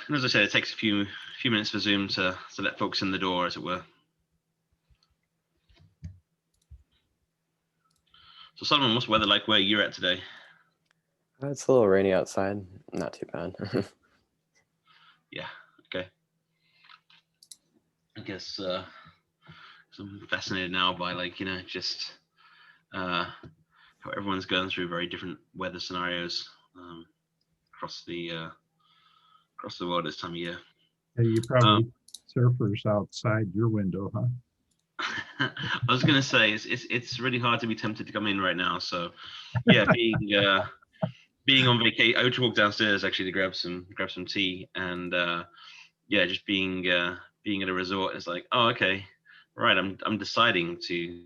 And as I said, it takes a few minutes for Zoom to let folks in the door, as it were. So Solomon, what's the weather like where you're at today? It's a little rainy outside. Not too bad. Yeah. Okay. I guess I'm fascinated now by just how everyone's going through very different weather scenarios across the world this time of year. Yeah, you probably surfers outside your window, huh? I was gonna say it's really hard to be tempted to come in right now. So yeah, being on vacation, I went to walk downstairs actually to grab some tea, and yeah, just being at a resort is like, oh, okay, right. I'm deciding to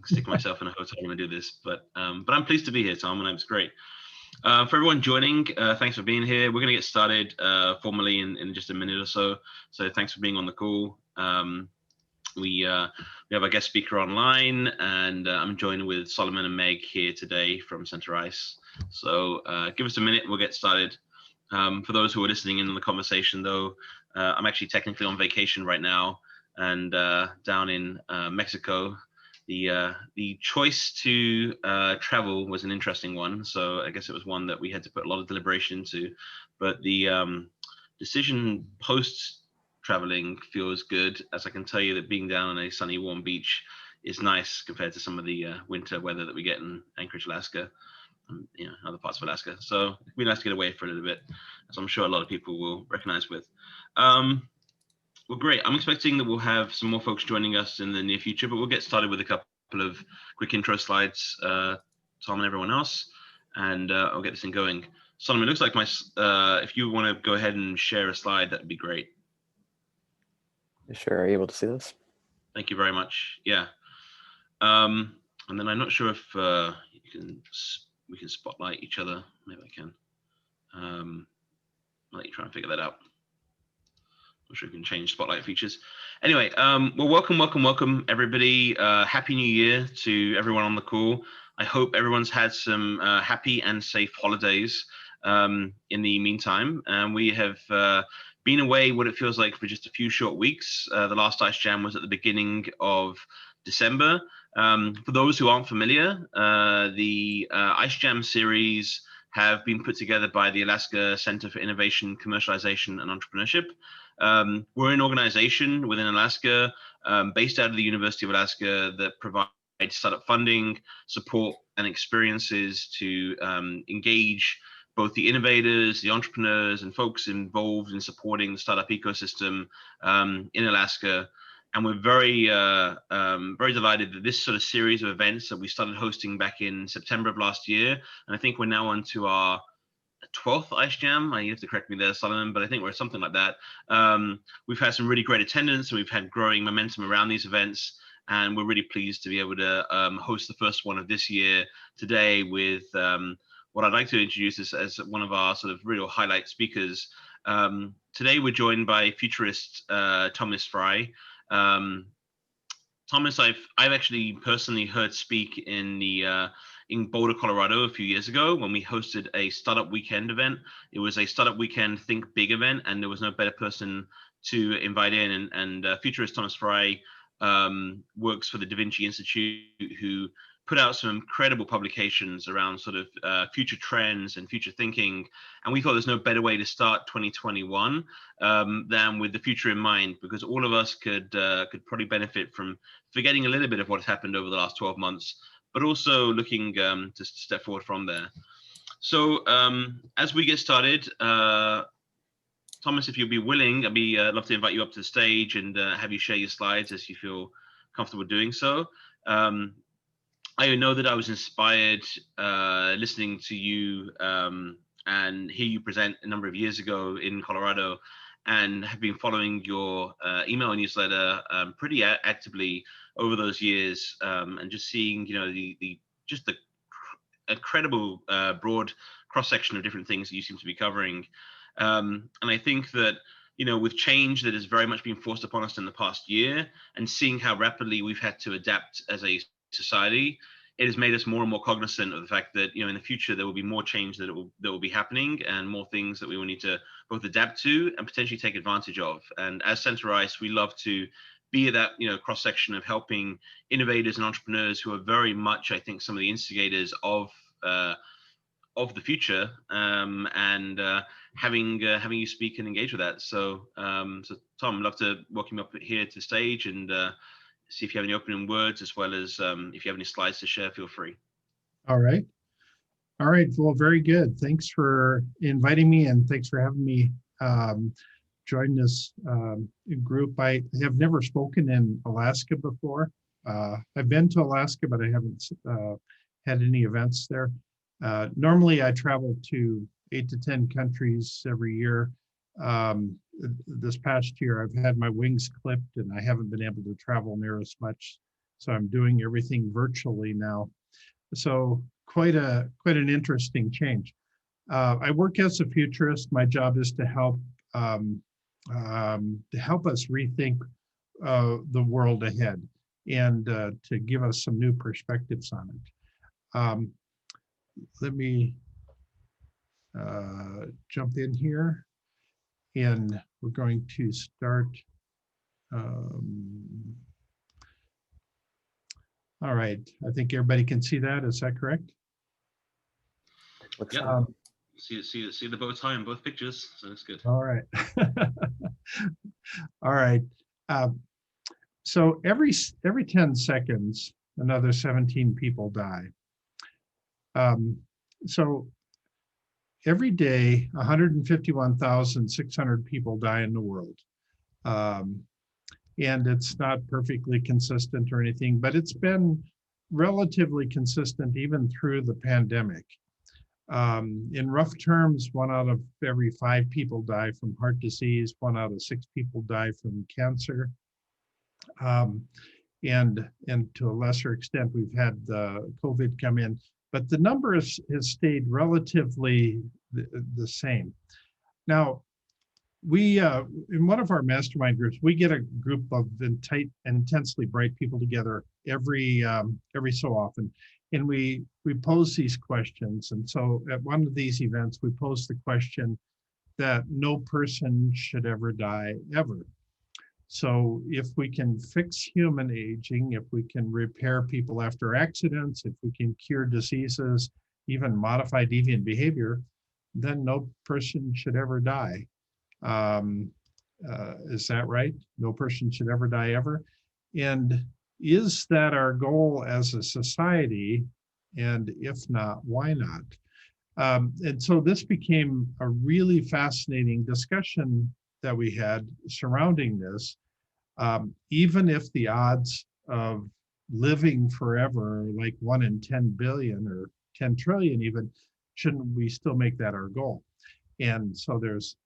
stick myself in a hotel room and do this, but I'm pleased to be here, Tom, and it's great. For everyone joining, thanks for being here. We're going to get started formally in just a minute or so. So thanks for being on the call. We have our guest speaker online, and I'm joined with Solomon and Meg here today from Center Ice. So give us a minute, we'll get started. For those who are listening in on the conversation, though, I'm actually technically on vacation right now, and down in Mexico. The choice to travel was an interesting one, so I guess it was one that we had to put a lot of deliberation into. But the decision post traveling feels good, as I can tell you that being down on a sunny, warm beach is nice compared to some of the winter weather that we get in Anchorage, Alaska, and other parts of Alaska. So it'd be nice to get away for a little bit, as I'm sure a lot of people will recognize with. Well, great. I'm expecting that we'll have some more folks joining us in the near future, but we'll get started with a couple of quick intro slides, Tom and everyone else, and I'll get this thing going. Solomon, it looks like if you want to go ahead and share a slide, that'd be great. Sure. Are you able to see this? Thank you very much. Yeah. And then I'm not sure if we can spotlight each other. Maybe I can. I'll let you try and figure that out. I'm sure we can change spotlight features. Anyway, well, welcome, everybody. Happy New Year to everyone on the call. I hope everyone's had some happy and safe holidays in the meantime. And we have been away what it feels like for just a few short weeks. The last Ice Jam was at the beginning of December. For those who aren't familiar, the Ice Jam series have been put together by the Alaska Center for Innovation, Commercialization, and Entrepreneurship. We're an organization within Alaska, based out of the University of Alaska, that provides startup funding, support, and experiences to engage both the innovators, the entrepreneurs, and folks involved in supporting the startup ecosystem in Alaska. And we're very delighted that this sort of series of events that we started hosting back in September of last year, and I think we're now on to our 12th Ice Jam. You have to correct me there, Solomon, but I think we're something like that. We've had some really great attendance, and we've had growing momentum around these events, and we're really pleased to be able to host the first one of this year today with what I'd like to introduce as one of our sort of real highlight speakers. Today we're joined by Futurist Thomas Fry. Thomas, I've actually personally heard speak in Boulder, Colorado a few years ago when we hosted a startup weekend event. It was a startup weekend Think Big event, and there was no better person to invite in. And Futurist Thomas Fry works for the DaVinci Institute, who put out some incredible publications around sort of future trends and future thinking. And we thought there's no better way to start 2021 than with the future in mind, because all of us could probably benefit from forgetting a little bit of what's happened over the last 12 months, but also looking to step forward from there. So as we get started, Thomas, if you'll be willing, I'd love to invite you up to the stage and have you share your slides as you feel comfortable doing so. I know that I was inspired listening to you and hear you present a number of years ago in Colorado, and have been following your email newsletter pretty actively over those years, and just seeing the incredible broad cross section of different things that you seem to be covering, and I think that with change that has very much been forced upon us in the past year, and seeing how rapidly we've had to adapt as a society, it has made us more and more cognizant of the fact that, in the future there will be more change that will be happening, and more things that we will need to both adapt to and potentially take advantage of. And as Center Ice, we love to be that cross section of helping innovators and entrepreneurs who are very much, I think, some of the instigators of the future, and having you speak and engage with that. So Tom, I'd love to welcome you up here to the stage and see if you have any opening words, as well as if you have any slides to share, feel free. All right. Well, very good. Thanks for inviting me, and thanks for having me join this group. I have never spoken in Alaska before. I've been to Alaska, but I haven't had any events there. Normally, I travel to 8 to 10 countries every year. This past year, I've had my wings clipped, and I haven't been able to travel near as much. So I'm doing everything virtually now. So quite an interesting change. I work as a futurist. My job is to help us rethink the world ahead, and to give us some new perspectives on it. Let me jump in here, and we're going to start. All right, I think everybody can see that. Is that correct? Yeah. See the bow tie in both pictures, so that's good. All right. All right. So every 10 seconds, another 17 people die. So every day, 151,600 people die in the world. And it's not perfectly consistent or anything, but it's been relatively consistent even through the pandemic. In rough terms, 1 out of every 5 people die from heart disease, 1 out of 6 people die from cancer. And to a lesser extent, we've had COVID come in, but the number has stayed relatively the same. Now, we, in one of our mastermind groups, we get a group of intensely bright people together every so often, and we pose these questions. And so at one of these events, we posed the question that no person should ever die, ever. So if we can fix human aging, if we can repair people after accidents, if we can cure diseases, even modify deviant behavior, then no person should ever die. Is that right? No person should ever die, ever. And is that our goal as a society? And if not, why not? And so this became a really fascinating discussion that we had surrounding this. Even if the odds of living forever are like 1 in 10 billion or 10 trillion even, shouldn't we still make that our goal? And so there's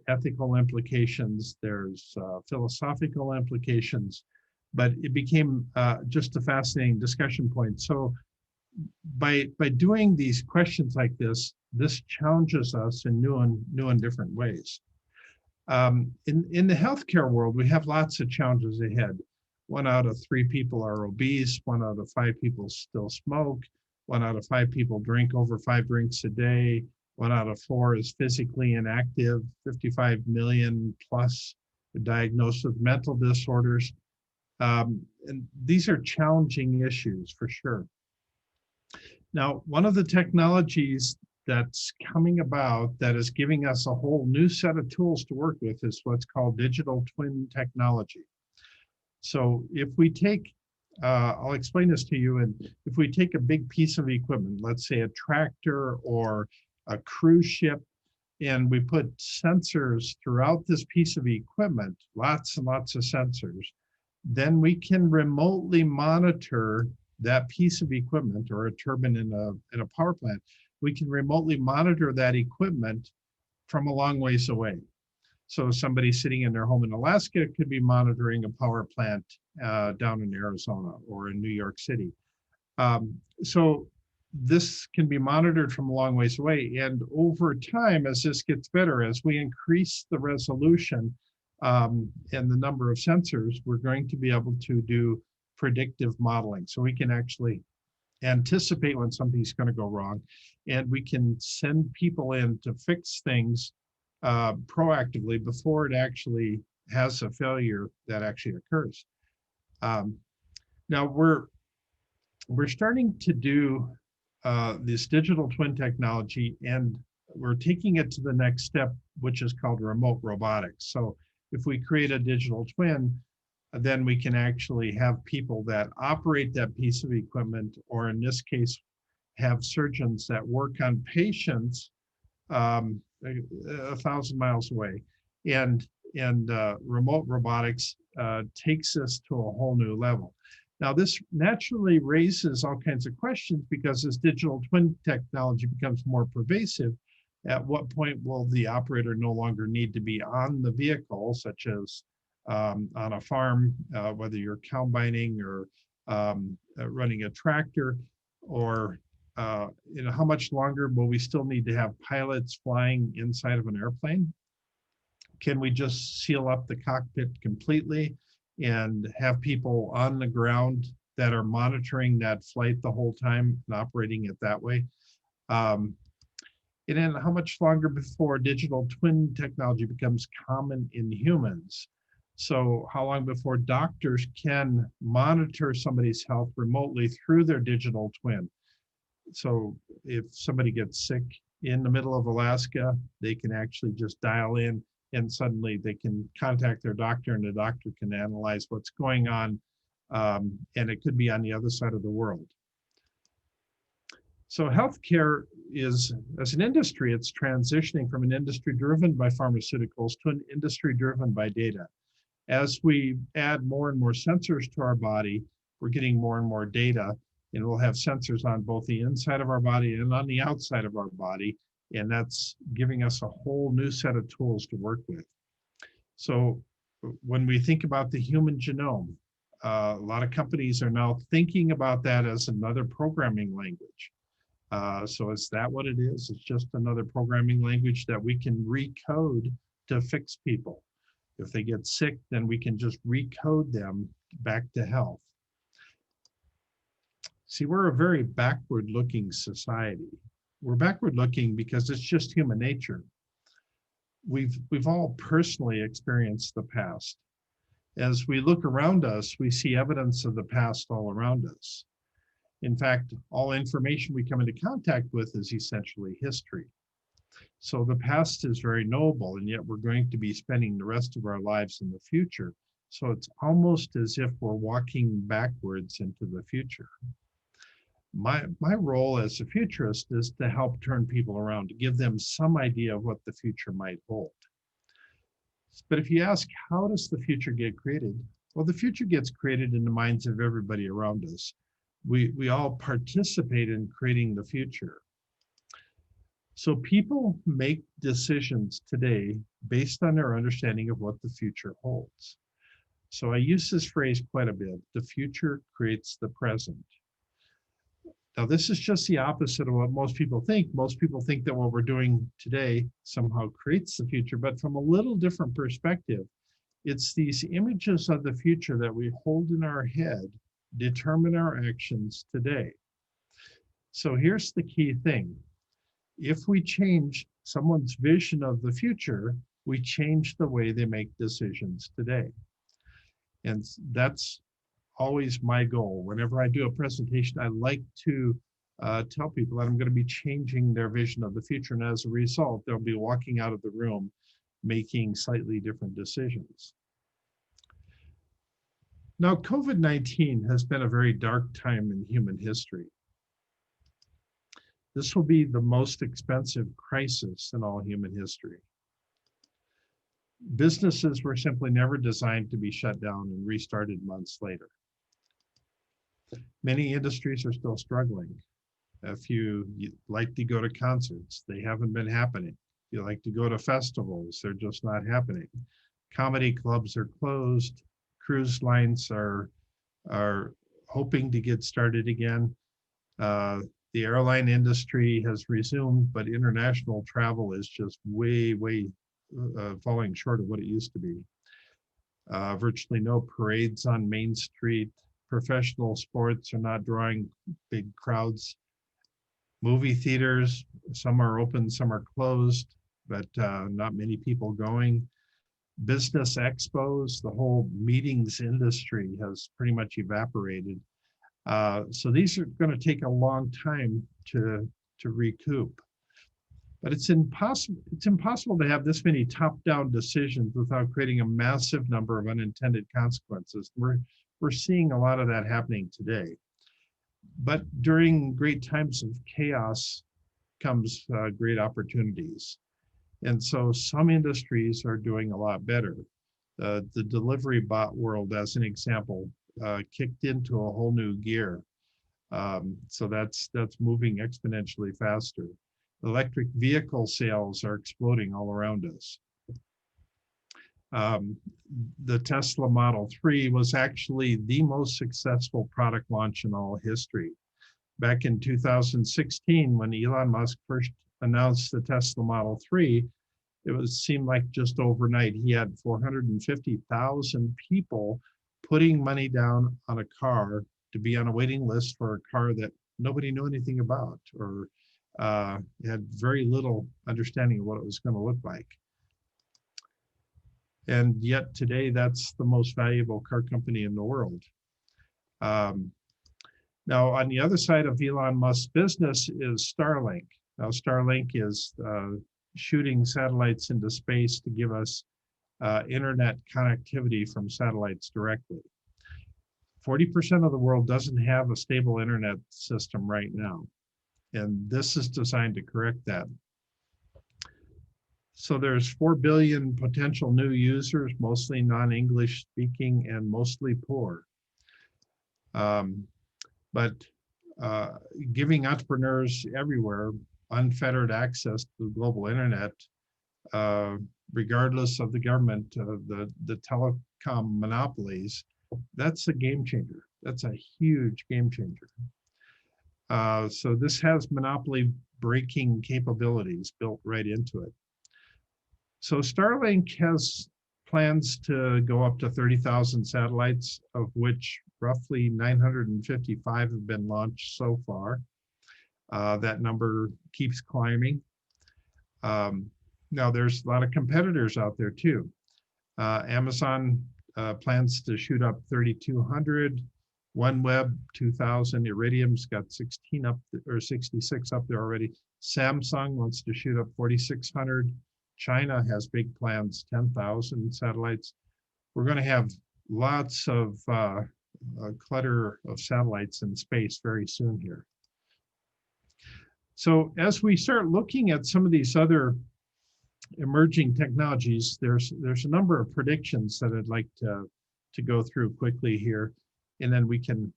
ethical implications, there's philosophical implications, but it became just a fascinating discussion point. So by doing these questions like this challenges us in new and different ways. In the healthcare world, we have lots of challenges ahead. 1 out of 3 people are obese, 1 out of 5 people still smoke, 1 out of 5 people drink over 5 drinks a day, 1 out of 4 is physically inactive, 55 million plus are diagnosed with mental disorders. And these are challenging issues for sure. Now, one of the technologies that's coming about that is giving us a whole new set of tools to work with is what's called digital twin technology. So if we take, I'll explain this to you, and if we take a big piece of equipment, let's say a tractor or a cruise ship, and we put sensors throughout this piece of equipment, lots and lots of sensors, then we can remotely monitor that piece of equipment, or a turbine in a power plant. We can remotely monitor that equipment from a long ways away. So somebody sitting in their home in Alaska could be monitoring a power plant down in Arizona or in New York City. So this can be monitored from a long ways away. And over time, as this gets better, as we increase the resolution and the number of sensors, we're going to be able to do predictive modeling. So we can actually anticipate when something's going to go wrong, and we can send people in to fix things proactively before it actually has a failure that actually occurs. Now we're starting to do this digital twin technology, and we're taking it to the next step, which is called remote robotics. So if we create a digital twin, then we can actually have people that operate that piece of equipment, or in this case, have surgeons that work on patients 1,000 miles away. And remote robotics takes us to a whole new level. Now, this naturally raises all kinds of questions, because as digital twin technology becomes more pervasive, at what point will the operator no longer need to be on the vehicle, such as on a farm, whether you're combining or running a tractor, or how much longer will we still need to have pilots flying inside of an airplane? Can we just seal up the cockpit completely and have people on the ground that are monitoring that flight the whole time and operating it that way? And then how much longer before digital twin technology becomes common in humans? So how long before doctors can monitor somebody's health remotely through their digital twin? So if somebody gets sick in the middle of Alaska, they can actually just dial in, and suddenly they can contact their doctor, and the doctor can analyze what's going on, and it could be on the other side of the world. So healthcare is, as an industry, it's transitioning from an industry driven by pharmaceuticals to an industry driven by data. As we add more and more sensors to our body, we're getting more and more data, and we'll have sensors on both the inside of our body and on the outside of our body. And that's giving us a whole new set of tools to work with. So when we think about the human genome, a lot of companies are now thinking about that as another programming language. So is that what it is? It's just another programming language that we can recode to fix people. If they get sick, then we can just recode them back to health. See, we're a very backward-looking society. We're backward-looking because it's just human nature. We've all personally experienced the past. As we look around us, we see evidence of the past all around us. In fact, all information we come into contact with is essentially history. So the past is very noble, and yet we're going to be spending the rest of our lives in the future. So it's almost as if we're walking backwards into the future. My role as a futurist is to help turn people around, to give them some idea of what the future might hold. But if you ask, how does the future get created? Well, the future gets created in the minds of everybody around us. We all participate in creating the future. So people make decisions today based on their understanding of what the future holds. So I use this phrase quite a bit: the future creates the present. Now, this is just the opposite of what most people think. Most people think that what we're doing today somehow creates the future, but from a little different perspective. It's these images of the future that we hold in our head determine our actions today. So here's the key thing. If we change someone's vision of the future, we change the way they make decisions today. And that's always my goal. Whenever I do a presentation, I like to tell people that I'm going to be changing their vision of the future. And as a result, they'll be walking out of the room making slightly different decisions. Now, COVID-19 has been a very dark time in human history. This will be the most expensive crisis in all human history. Businesses were simply never designed to be shut down and restarted months later. Many industries are still struggling. If you like to go to concerts, they haven't been happening. If you like to go to festivals, they're just not happening. Comedy clubs are closed. Cruise lines are hoping to get started again. The airline industry has resumed, but international travel is just way falling short of what it used to be. Virtually no parades on Main Street. professional sports are not drawing big crowds. Movie theaters, some are open, some are closed, but not many people going. Business expos, the whole meetings industry has pretty much evaporated. So these are going to take a long time to recoup. But it's impossible to have this many top-down decisions without creating a massive number of unintended consequences. We're seeing a lot of that happening today. But during great times of chaos comes great opportunities. And so some industries are doing a lot better. The delivery bot world, as an example, kicked into a whole new gear. So that's moving exponentially faster. Electric vehicle sales are exploding all around us. The Tesla Model 3 was actually the most successful product launch in all history. Back in 2016, when Elon Musk first announced the Tesla Model 3, seemed like just overnight he had 450,000 people putting money down on a car to be on a waiting list for a car that nobody knew anything about, or had very little understanding of what it was going to look like. And yet today, that's the most valuable car company in the world. Now, on the other side of Elon Musk's business is Starlink. Now, Starlink is shooting satellites into space to give us internet connectivity from satellites directly. 40% of the world doesn't have a stable internet system right now, and this is designed to correct that. So there's 4 billion potential new users, mostly non-English speaking and mostly poor. But giving entrepreneurs everywhere unfettered access to the global internet, regardless of the government, the telecom monopolies, that's a game changer. That's a huge game changer. So this has monopoly breaking capabilities built right into it. So Starlink has plans to go up to 30,000 satellites, of which roughly 955 have been launched so far. That number keeps climbing. Now there's a lot of competitors out there too. Amazon plans to shoot up 3,200. OneWeb 2,000. Iridium's got 16 up or 66 up there already. Samsung wants to shoot up 4,600. China has big plans, 10,000 satellites. We're going to have lots of clutter of satellites in space very soon here. So as we start looking at some of these other emerging technologies, there's a number of predictions that I'd like to go through quickly here, and then we can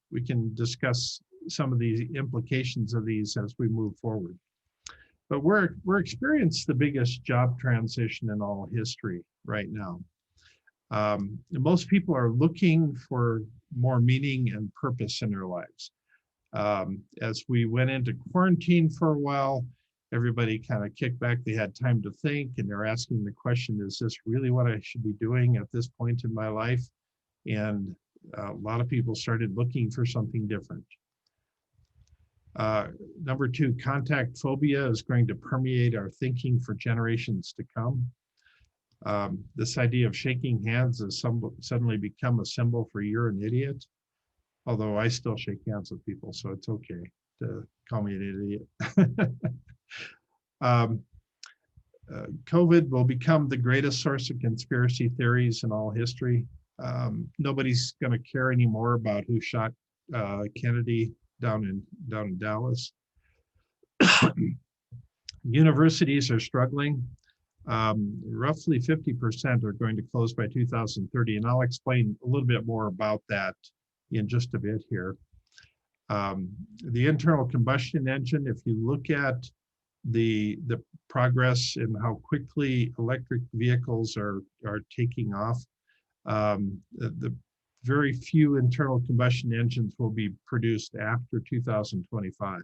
discuss some of the implications of these as we move forward. But we're experiencing the biggest job transition in all history right now. Most people are looking for more meaning and purpose in their lives. As we went into quarantine for a while, everybody kind of kicked back. They had time to think, and they're asking the question, is this really what I should be doing at this point in my life? And a lot of people started looking for something different. Number two, contact phobia is going to permeate our thinking for generations to come. This idea of shaking hands has suddenly become a symbol for you're an idiot. Although I still shake hands with people, so it's okay to call me an idiot. COVID will become the greatest source of conspiracy theories in all history. Nobody's going to care anymore about who shot Kennedy down in Dallas. Universities are struggling. Roughly 50% are going to close by 2030, and I'll explain a little bit more about that in just a bit here. The internal combustion engine, if you look at the progress in how quickly electric vehicles are taking off, the very few internal combustion engines will be produced after 2025.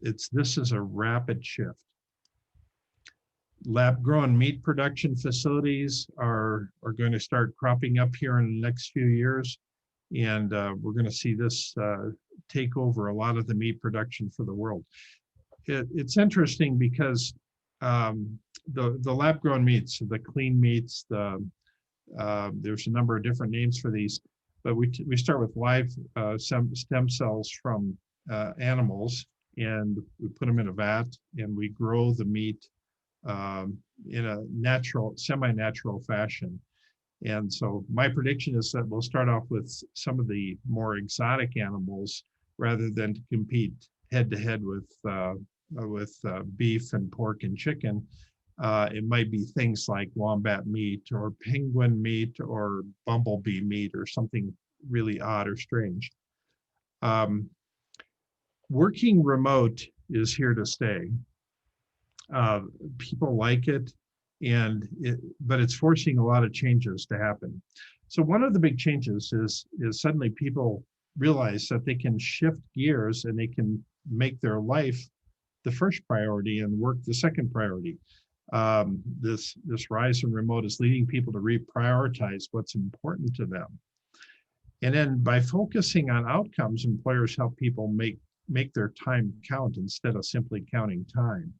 This is a rapid shift. Lab-grown meat production facilities are going to start cropping up here in the next few years. And we're going to see this take over a lot of the meat production for the world. It's interesting because the lab-grown meats, the clean meats, there's a number of different names for these, but we start with live stem cells from animals, and we put them in a vat, and we grow the meat in a natural, semi-natural fashion. And so my prediction is that we'll start off with some of the more exotic animals rather than to compete head to head with beef and pork and chicken. It might be things like wombat meat or penguin meat or bumblebee meat or something really odd or strange. Working remote is here to stay. People like it, but it's forcing a lot of changes to happen. So one of the big changes is suddenly people realize that they can shift gears and they can make their life the first priority and work the second priority. This rise in remote is leading people to reprioritize what's important to them. And then by focusing on outcomes, employers help people make their time count instead of simply counting time.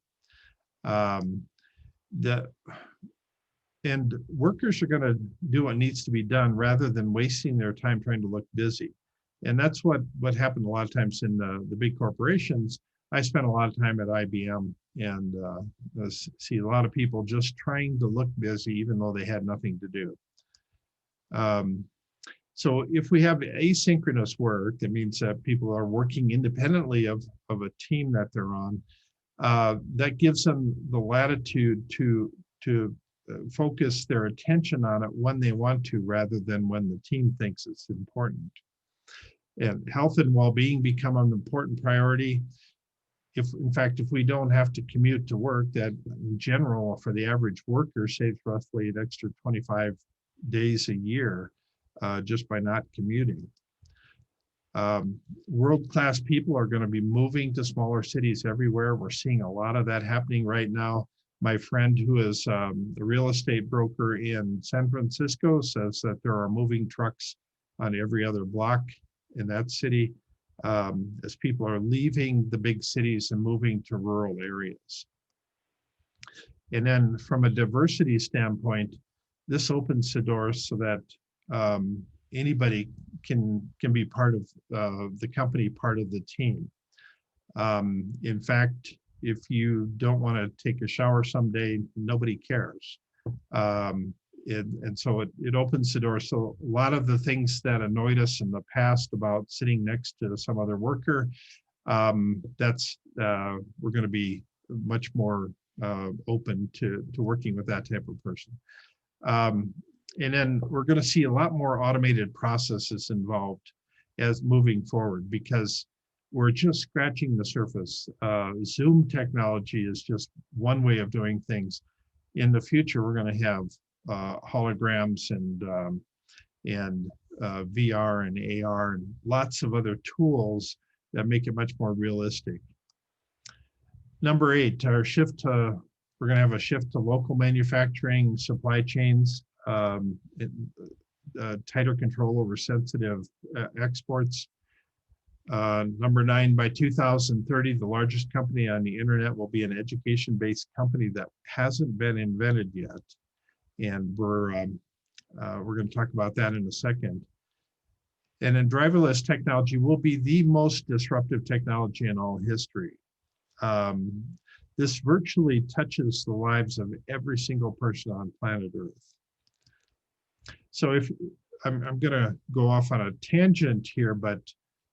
And workers are going to do what needs to be done rather than wasting their time trying to look busy. And that's what happened a lot of times in the big corporations. I spent a lot of time at IBM and see a lot of people just trying to look busy even though they had nothing to do. So if we have asynchronous work, that means that people are working independently of a team that they're on. That gives them the latitude to focus their attention on it when they want to, rather than when the team thinks it's important. And health and well-being become an important priority. In fact, if we don't have to commute to work, that in general, for the average worker, saves roughly an extra 25 days a year just by not commuting. World-class people are going to be moving to smaller cities everywhere. We're seeing a lot of that happening right now. My friend who is a real estate broker in San Francisco says that there are moving trucks on every other block in that city as people are leaving the big cities and moving to rural areas. And then from a diversity standpoint, this opens the doors so that anybody can be part of the company, part of the team. In fact, if you don't want to take a shower someday, nobody cares. And so it opens the door. So a lot of the things that annoyed us in the past about sitting next to some other worker, we're going to be much more open to working with that type of person. And then we're going to see a lot more automated processes involved as moving forward, because we're just scratching the surface. Zoom technology is just one way of doing things. In the future, we're going to have holograms and VR and AR and lots of other tools that make it much more realistic. Number 8, we're going to have a shift to local manufacturing, supply chains, tighter control over sensitive exports. Number 9, by 2030, the largest company on the internet will be an education-based company that hasn't been invented yet. And we're going to talk about that in a second. And then driverless technology will be the most disruptive technology in all history. This virtually touches the lives of every single person on planet Earth. So if I'm going to go off on a tangent here, but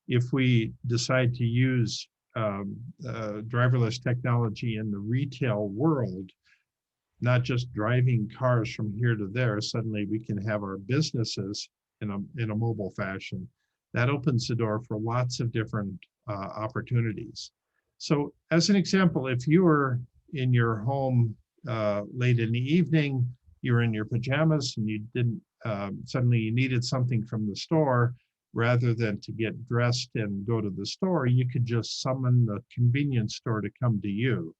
if we decide to use driverless technology in the retail world, not just driving cars from here to there, suddenly we can have our businesses in a mobile fashion. That opens the door for lots of different opportunities. So as an example, if you were in your home late in the evening, you're in your pajamas and you didn't, suddenly you needed something from the store, rather than to get dressed and go to the store, you could just summon the convenience store to come to you.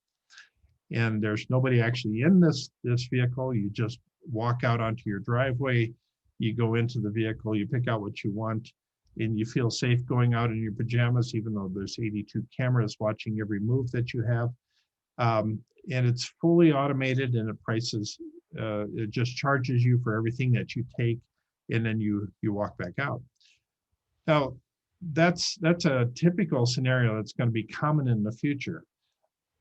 And there's nobody actually in this vehicle. You just walk out onto your driveway, you go into the vehicle, you pick out what you want, and you feel safe going out in your pajamas, even though there's 82 cameras watching every move that you have. And it's fully automated, and it just charges you for everything that you take, and then you walk back out. Now, that's a typical scenario that's going to be common in the future.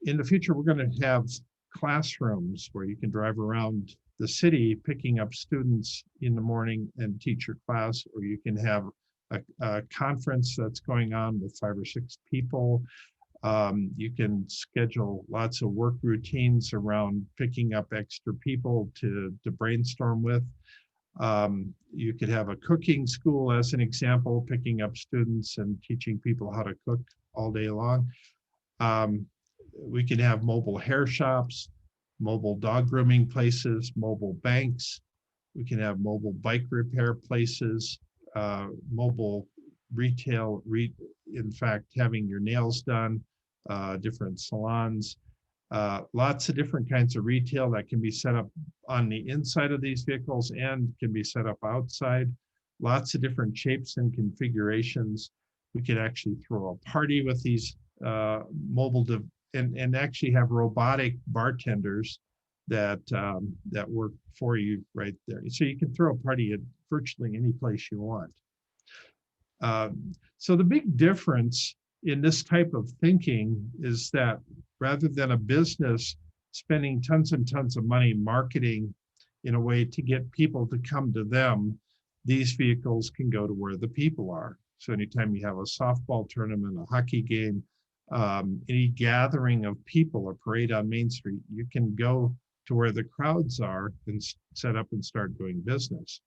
In the future, we're going to have classrooms where you can drive around the city picking up students in the morning and teach your class, or you can have a conference that's going on with 5 or 6 people. You can schedule lots of work routines around picking up extra people to brainstorm with. You could have a cooking school as an example, picking up students and teaching people how to cook all day long. We can have mobile hair shops, mobile dog grooming places, mobile banks. We can have mobile bike repair places, mobile retail, in fact, having your nails done, different salons, lots of different kinds of retail that can be set up on the inside of these vehicles and can be set up outside. Lots of different shapes and configurations. We could actually throw a party with these and actually have robotic bartenders that work for you right there. So you can throw a party at virtually any place you want. So the big difference in this type of thinking is that rather than a business spending tons and tons of money marketing in a way to get people to come to them, these vehicles can go to where the people are. So anytime you have a softball tournament, a hockey game, any gathering of people, a parade on Main Street, you can go to where the crowds are and set up and start doing business.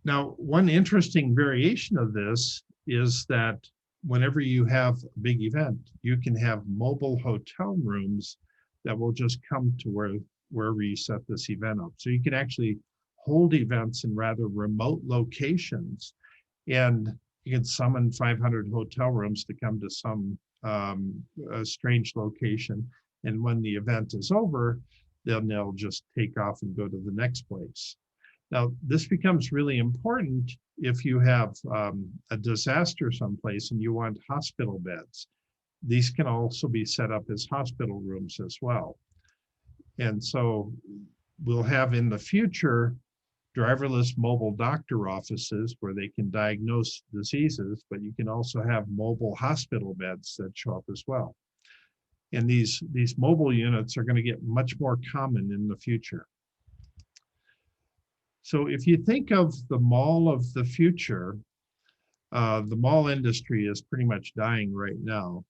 Now, one interesting variation of this is that whenever you have a big event, you can have mobile hotel rooms that will just come to wherever you set this event up. So you can actually hold events in rather remote locations, and you can summon 500 hotel rooms to come to some strange location. And when the event is over, then they'll just take off and go to the next place. Now, this becomes really important if you have a disaster someplace and you want hospital beds. These can also be set up as hospital rooms as well. And so we'll have in the future driverless mobile doctor offices where they can diagnose diseases, but you can also have mobile hospital beds that show up as well. And these mobile units are going to get much more common in the future. So if you think of the mall of the future, the mall industry is pretty much dying right now.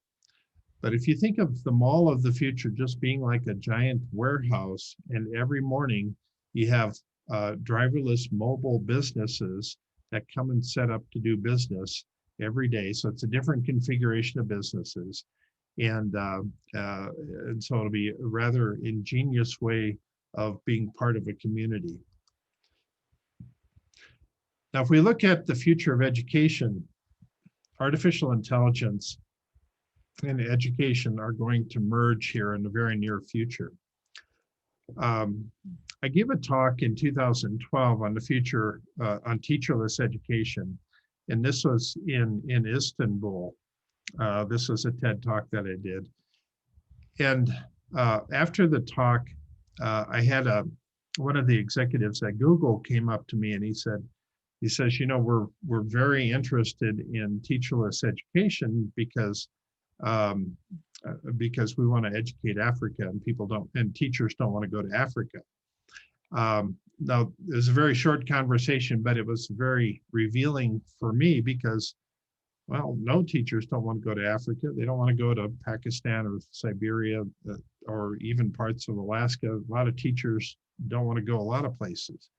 But if you think of the mall of the future just being like a giant warehouse, and every morning you have driverless mobile businesses that come and set up to do business every day. So it's a different configuration of businesses. And so it'll be a rather ingenious way of being part of a community. Now, if we look at the future of education, artificial intelligence and education are going to merge here in the very near future. I gave a talk in 2012 on the future on teacherless education, and this was in Istanbul. This was a TED talk that I did. And after the talk, I had one of the executives at Google came up to me and he says, you know, we're very interested in teacherless education because we want to educate Africa, and teachers don't want to go to Africa. Now, it was a very short conversation, but it was very revealing for me because, well, no teachers don't want to go to Africa. They don't want to go to Pakistan or Siberia or even parts of Alaska. A lot of teachers don't want to go a lot of places.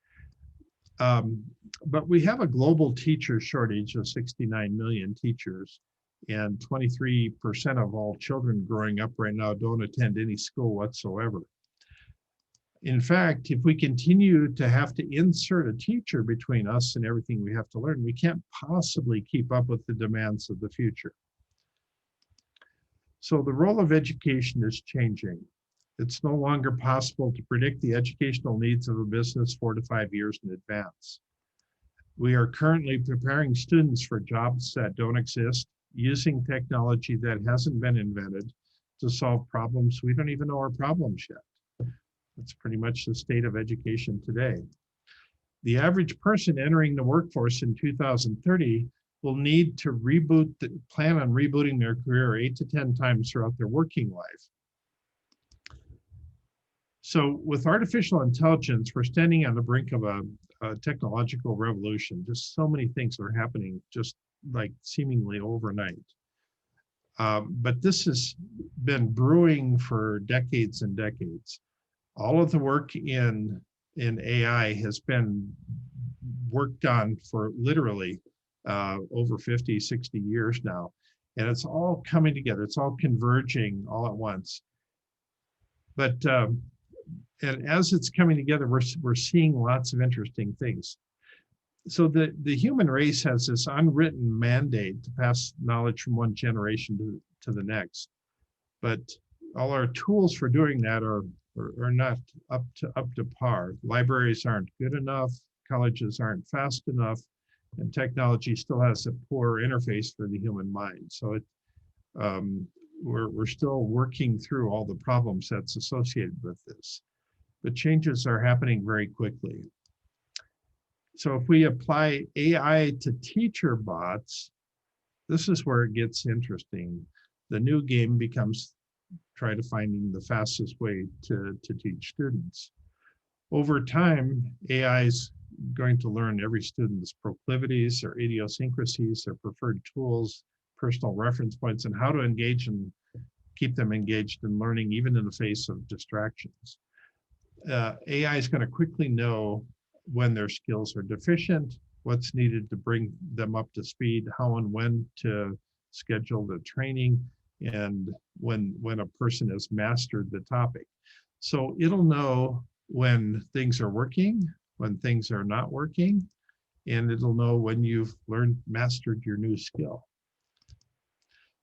But we have a global teacher shortage of 69 million teachers, and 23% of all children growing up right now don't attend any school whatsoever. In fact, if we continue to have to insert a teacher between us and everything we have to learn, we can't possibly keep up with the demands of the future. So the role of education is changing. It's no longer possible to predict the educational needs of a business 4 to 5 years in advance. We are currently preparing students for jobs that don't exist, using technology that hasn't been invented to solve problems we don't even know are problems yet. That's pretty much the state of education today. The average person entering the workforce in 2030 will need to plan on rebooting their career 8 to 10 times throughout their working life. So with artificial intelligence, we're standing on the brink of a technological revolution. Just so many things are happening just like seemingly overnight. But this has been brewing for decades and decades. All of the work in AI has been worked on for literally over 50, 60 years now. And it's all coming together. It's all converging all at once. But and as it's coming together, we're seeing lots of interesting things. So the human race has this unwritten mandate to pass knowledge from one generation to the next. But all our tools for doing that are not up to par. Libraries aren't good enough, colleges aren't fast enough, and technology still has a poor interface for the human mind. So we're still working through all the problems that's associated with this. But changes are happening very quickly. So if we apply AI to teacher bots, this is where it gets interesting. The new game becomes try to finding the fastest way to teach students. Over time, AI is going to learn every student's proclivities, their idiosyncrasies, their preferred tools, personal reference points, and how to engage and keep them engaged in learning, even in the face of distractions. AI is going to quickly know when their skills are deficient, what's needed to bring them up to speed, how and when to schedule the training, and when a person has mastered the topic. So it'll know when things are working, when things are not working, and it'll know when you've mastered your new skill.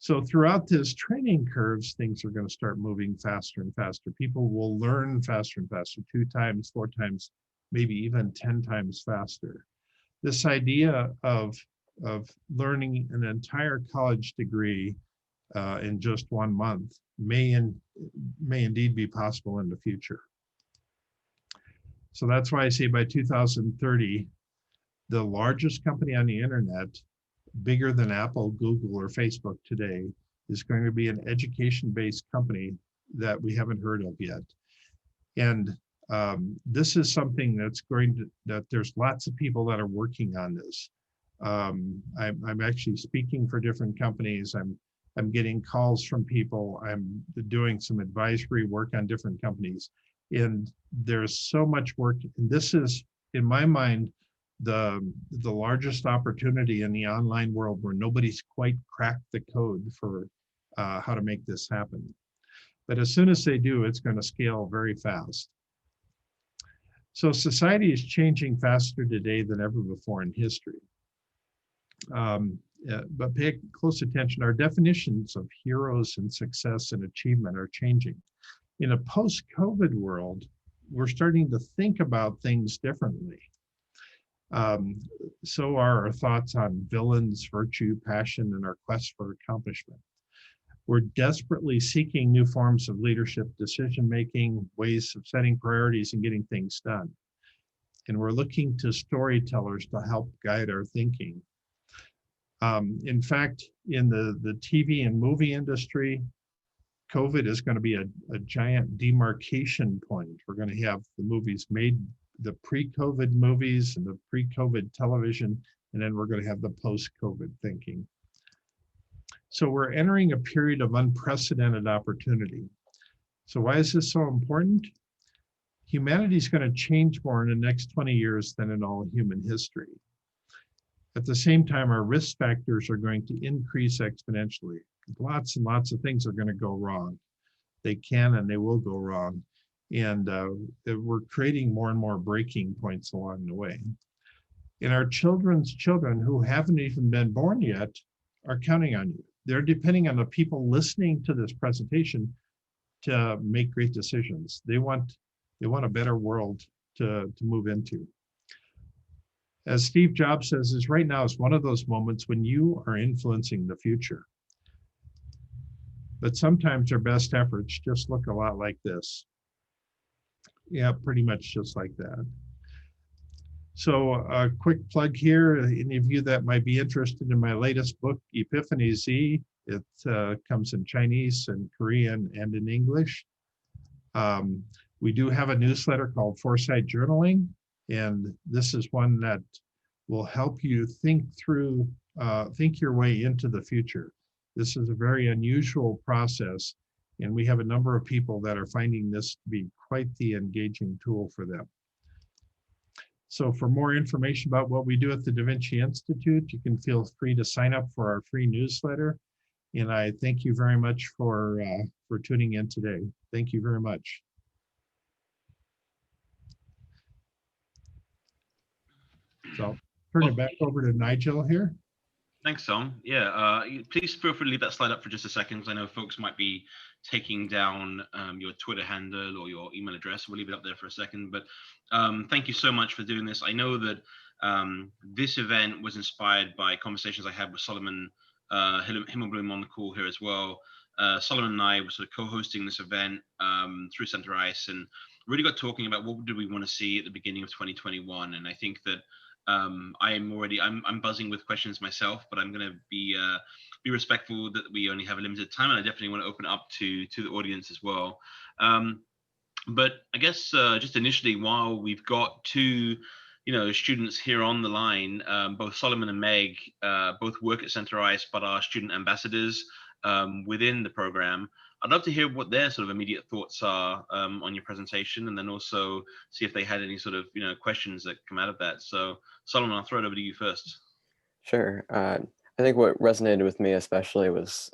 So throughout this training curves, things are going to start moving faster and faster. People will learn faster and faster, 2 times, 4 times, maybe even 10 times faster. This idea of learning an entire college degree in just 1 month may indeed be possible in the future. So that's why I say by 2030, the largest company on the internet, bigger than Apple, Google, or Facebook today, is going to be an education-based company that we haven't heard of yet. And this is something that there's lots of people that are working on this. I'm actually speaking for different companies. I'm getting calls from people. I'm doing some advisory work on different companies. And there's so much work. And this is, in my mind, the largest opportunity in the online world where nobody's quite cracked the code for how to make this happen. But as soon as they do, it's going to scale very fast. So society is changing faster today than ever before in history. But pay close attention. Our definitions of heroes and success and achievement are changing. In a post-COVID world, we're starting to think about things differently. So are our thoughts on villains, virtue, passion, and our quest for accomplishment. We're desperately seeking new forms of leadership, decision-making, ways of setting priorities and getting things done. And we're looking to storytellers to help guide our thinking. In fact, in the TV and movie industry, COVID is going to be a giant demarcation point. We're going to have the movies made, the pre-COVID movies and the pre-COVID television, and then we're going to have the post-COVID thinking. So we're entering a period of unprecedented opportunity. So why is this so important? Humanity is going to change more in the next 20 years than in all human history. At the same time, our risk factors are going to increase exponentially. Lots and lots of things are going to go wrong. They can and they will go wrong. And we're creating more and more breaking points along the way. And our children's children who haven't even been born yet are counting on you. They're depending on the people listening to this presentation to make great decisions. They want a better world to move into. as Steve Jobs says, is right now is one of those moments when you are influencing the future. But sometimes our best efforts just look a lot like this. Yeah, pretty much just like that. So a quick plug here, any of you that might be interested in my latest book, Epiphany Z, it comes in Chinese and Korean and in English. We do have a newsletter called Foresight Journaling, and this is one that will help you think through, think your way into the future. This is a very unusual process, and we have a number of people that are finding this to be quite the engaging tool for them. So for more information about what we do at the DaVinci Institute, you can feel free to sign up for our free newsletter. And I thank you very much for tuning in today. Thank you very much. So I'll turn it back over to Nigel here. Thanks, Tom. Yeah, please feel free to leave that slide up for just a second, because I know folks might be taking down your Twitter handle or your email address. We'll leave it up there for a second. But thank you so much for doing this. I know that this event was inspired by conversations I had with Solomon Himmelbloom on the call here as well. Solomon and I were sort of co-hosting this event through Center Ice, and really got talking about what do we want to see at the beginning of 2021. And I think that I'm buzzing with questions myself, but I'm going to be respectful that we only have a limited time, and I definitely want to open it up to the audience as well. But I guess just initially, while we've got two students here on the line, both Solomon and Meg both work at Center Ice, but are student ambassadors within the program. I'd love to hear what their sort of immediate thoughts are on your presentation, and then also see if they had any sort of questions that come out of that. So Solomon, I'll throw it over to you first. Sure. I think what resonated with me especially was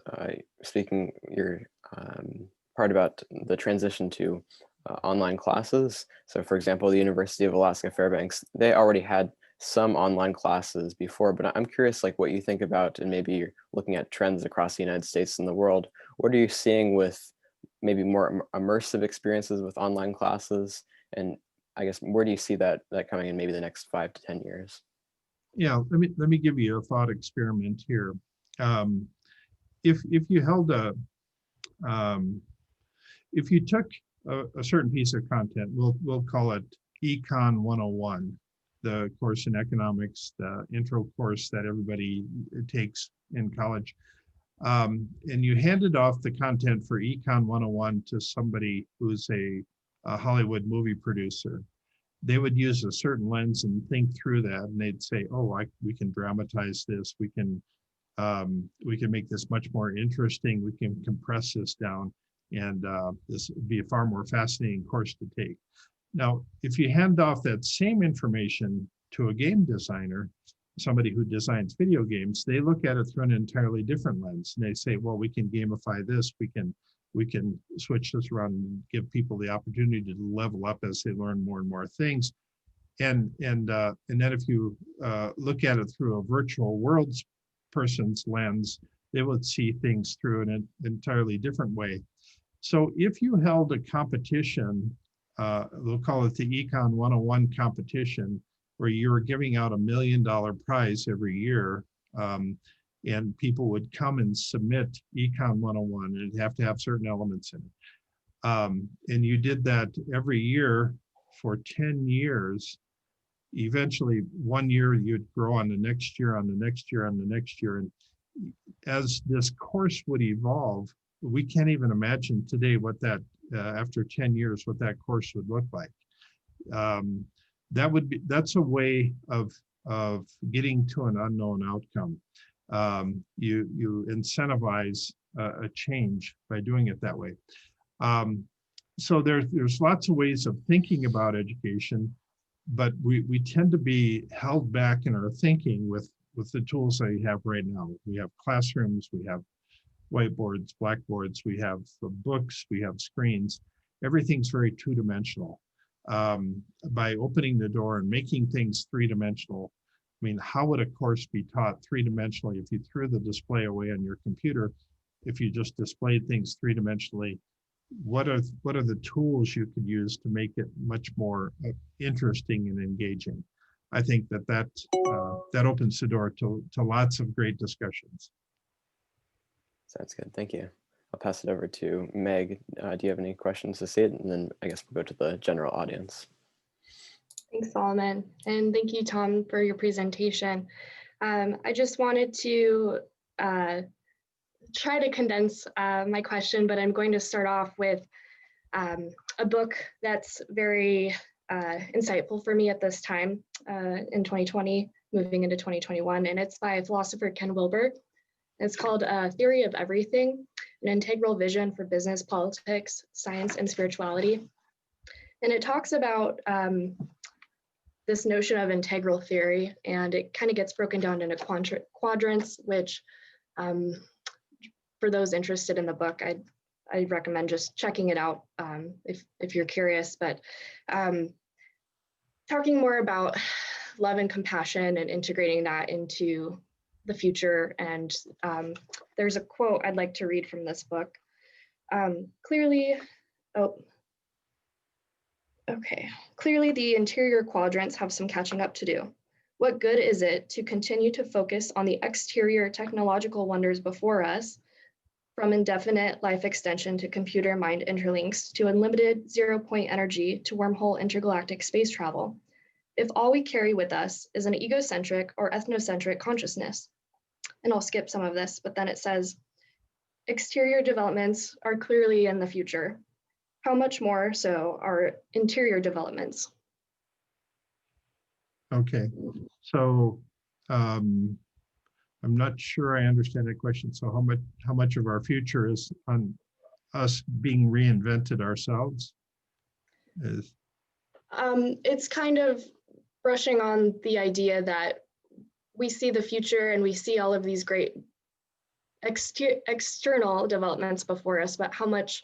speaking your part about the transition to online classes. So for example, the University of Alaska Fairbanks, they already had some online classes before, but I'm curious like what you think about, and maybe you're looking at trends across the United States and the world. What are you seeing with maybe more immersive experiences with online classes? And I guess where do you see that coming in maybe the next 5 to 10 years? Yeah, let me give you a thought experiment here. If you held if you took a certain piece of content, we'll call it Econ 101, the course in economics, the intro course that everybody takes in college. And you handed off the content for Econ 101 to somebody who's a Hollywood movie producer. They would use a certain lens and think through that, and they'd say, "Oh, we can dramatize this. We can make this much more interesting. We can compress this down, and this would be a far more fascinating course to take." Now, if you hand off that same information to a game designer, somebody who designs video games, they look at it through an entirely different lens, and they say, "Well, we can gamify this. We can switch this around and give people the opportunity to level up as they learn more and more things." And then if you look at it through a virtual worlds person's lens, they would see things through an entirely different way. So if you held a competition, we'll call it the Econ 101 competition, where you were giving out $1 million prize every year, and people would come and submit Econ 101, and it'd have to have certain elements in it. And you did that every year for 10 years. Eventually, one year you'd grow on the next year, on the next year, on the next year. And as this course would evolve, we can't even imagine today what that, after 10 years, what that course would look like. That's a way of getting to an unknown outcome. You incentivize a change by doing it that way. So there's lots of ways of thinking about education, but we tend to be held back in our thinking with the tools that we have right now. We have classrooms, we have whiteboards, blackboards, we have books, we have screens. Everything's very two-dimensional. By opening the door and making things three-dimensional, I mean, how would a course be taught three-dimensionally if you threw the display away on your computer? If you just displayed things three-dimensionally, what are the tools you could use to make it much more interesting and engaging? I think that opens the door to lots of great discussions. Sounds good. Thank you. I'll pass it over to Meg. Do you have any questions to say it? And then I guess we'll go to the general audience. Thanks, Solomon. And thank you, Tom, for your presentation. I just wanted to try to condense my question, but I'm going to start off with a book that's very insightful for me at this time in 2020, moving into 2021, and it's by philosopher Ken Wilber. It's called Theory of Everything, an Integral Vision for Business, Politics, Science, and Spirituality. And it talks about this notion of integral theory, and it kind of gets broken down into quadrants, which for those interested in the book, I recommend just checking it out if you're curious. But talking more about love and compassion and integrating that into the future. And there's a quote I'd like to read from this book. Clearly, the interior quadrants have some catching up to do. What good is it to continue to focus on the exterior technological wonders before us, from indefinite life extension to computer mind interlinks to unlimited zero-point energy to wormhole intergalactic space travel, if all we carry with us is an egocentric or ethnocentric consciousness? And I'll skip some of this, but then it says, exterior developments are clearly in the future. How much more so are interior developments? Okay, so I'm not sure I understand that question. So how much of our future is on us being reinvented ourselves? It's kind of brushing on the idea that we see the future and we see all of these great external developments before us, but how much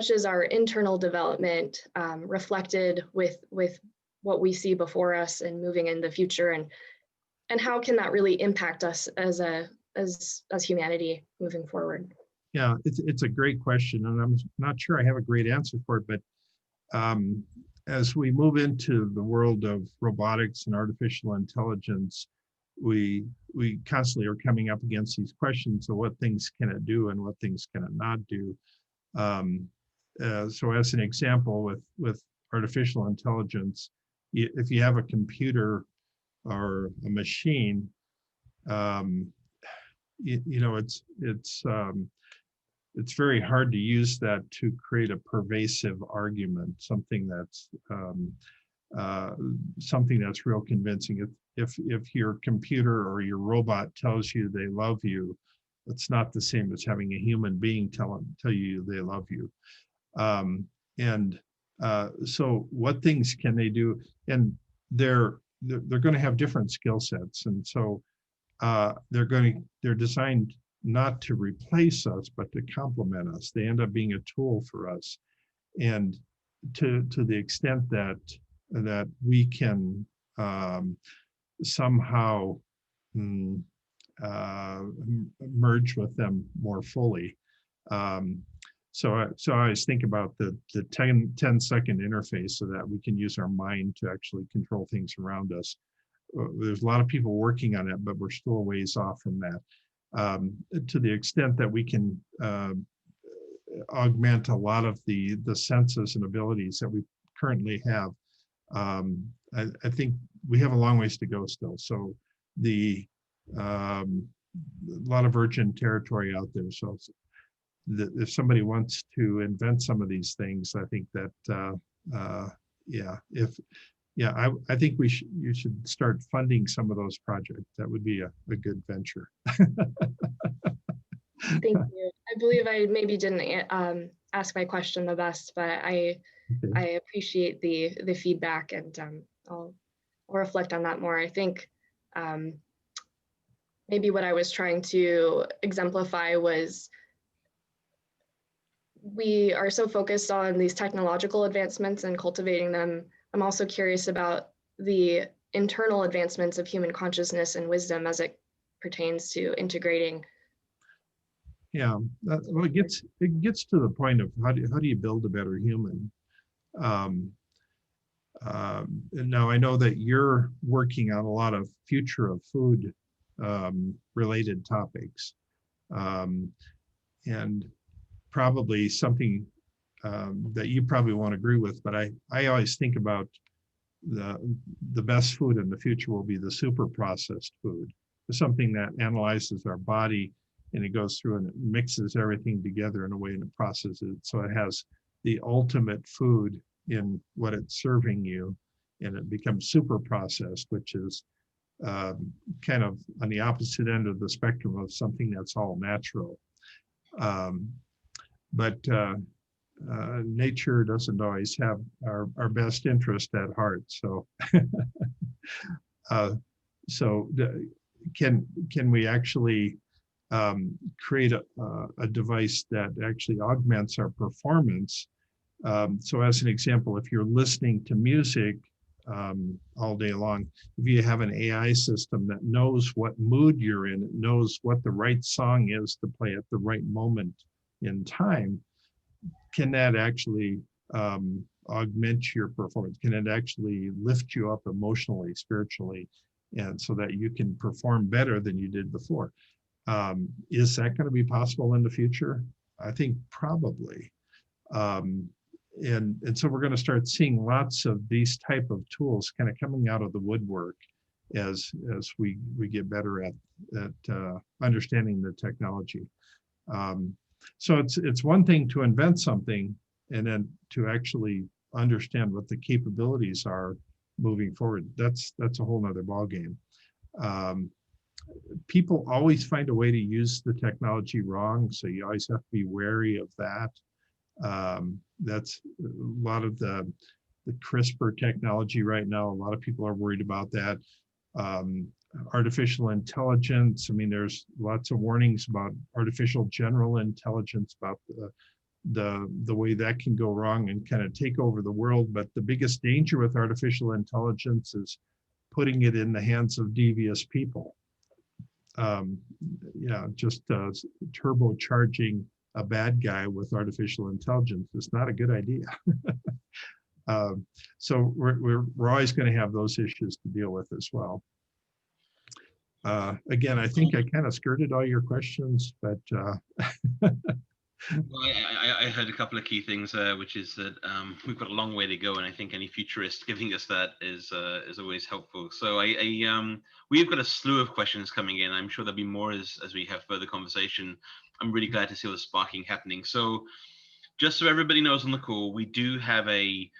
is our internal development reflected with what we see before us and moving in the future, and how can that really impact us as humanity moving forward? Yeah, it's a great question, and I'm not sure I have a great answer for it, but as we move into the world of robotics and artificial intelligence, we constantly are coming up against these questions of what things can it do and what things can it not do. So as an example, with artificial intelligence, if you have a computer or a machine, it's very hard to use that to create a pervasive argument, something that's real convincing. If your computer or your robot tells you they love you, it's not the same as having a human being tell you they love you. So what things can they do? And they're going to have different skill sets, and so they're designed not to replace us, but to complement us. They end up being a tool for us, and to the extent that we can somehow merge with them more fully. So I always think about the 10-second interface, so that we can use our mind to actually control things around us. There's a lot of people working on it, but we're still a ways off from that. To the extent that we can augment a lot of the senses and abilities that we currently have, I think we have a long ways to go still. So a lot of virgin territory out there. So if somebody wants to invent some of these things, I think that I think you should start funding some of those projects. That would be a good venture. Thank you. I believe I maybe didn't ask my question the best, but I appreciate the feedback, and I'll reflect on that more. I think maybe what I was trying to exemplify was, we are so focused on these technological advancements and cultivating them. I'm also curious about the internal advancements of human consciousness and wisdom as it pertains to integrating. Yeah, well, it gets to the point of how do you build a better human? And now I know that you're working on a lot of future of food related topics, and probably something that you probably won't agree with, but I always think about the best food in the future will be the super processed food. It's something that analyzes our body, and it goes through and it mixes everything together in a way and it processes it. So it has the ultimate food in what it's serving you, and it becomes super processed, which is kind of on the opposite end of the spectrum of something that's all natural. But nature doesn't always have our best interest at heart. So, can we actually create a device that actually augments our performance? So as an example, if you're listening to music all day long, if you have an AI system that knows what mood you're in, it knows what the right song is to play at the right moment in time, can that actually augment your performance? Can it actually lift you up emotionally, spiritually, and so that you can perform better than you did before? Is that going to be possible in the future? I think probably. And so we're going to start seeing lots of these type of tools kind of coming out of the woodwork as we get better at understanding the technology. So it's one thing to invent something, and then to actually understand what the capabilities are moving forward. That's a whole nother ballgame. People always find a way to use the technology wrong, so you always have to be wary of that. That's a lot of the CRISPR technology right now. A lot of people are worried about that. Artificial intelligence. I mean, there's lots of warnings about artificial general intelligence, about the way that can go wrong and kind of take over the world. But the biggest danger with artificial intelligence is putting it in the hands of devious people. Just turbocharging a bad guy with artificial intelligence is not a good idea. So we're always going to have those issues to deal with as well. Again, I think I kind of skirted all your questions, but Well, I heard a couple of key things there, which is that we've got a long way to go, and I think any futurist giving us that is always helpful. So we've got a slew of questions coming in. I'm sure there'll be more as we have further conversation. I'm really glad to see all the sparking happening. So just so everybody knows on the call, we do have a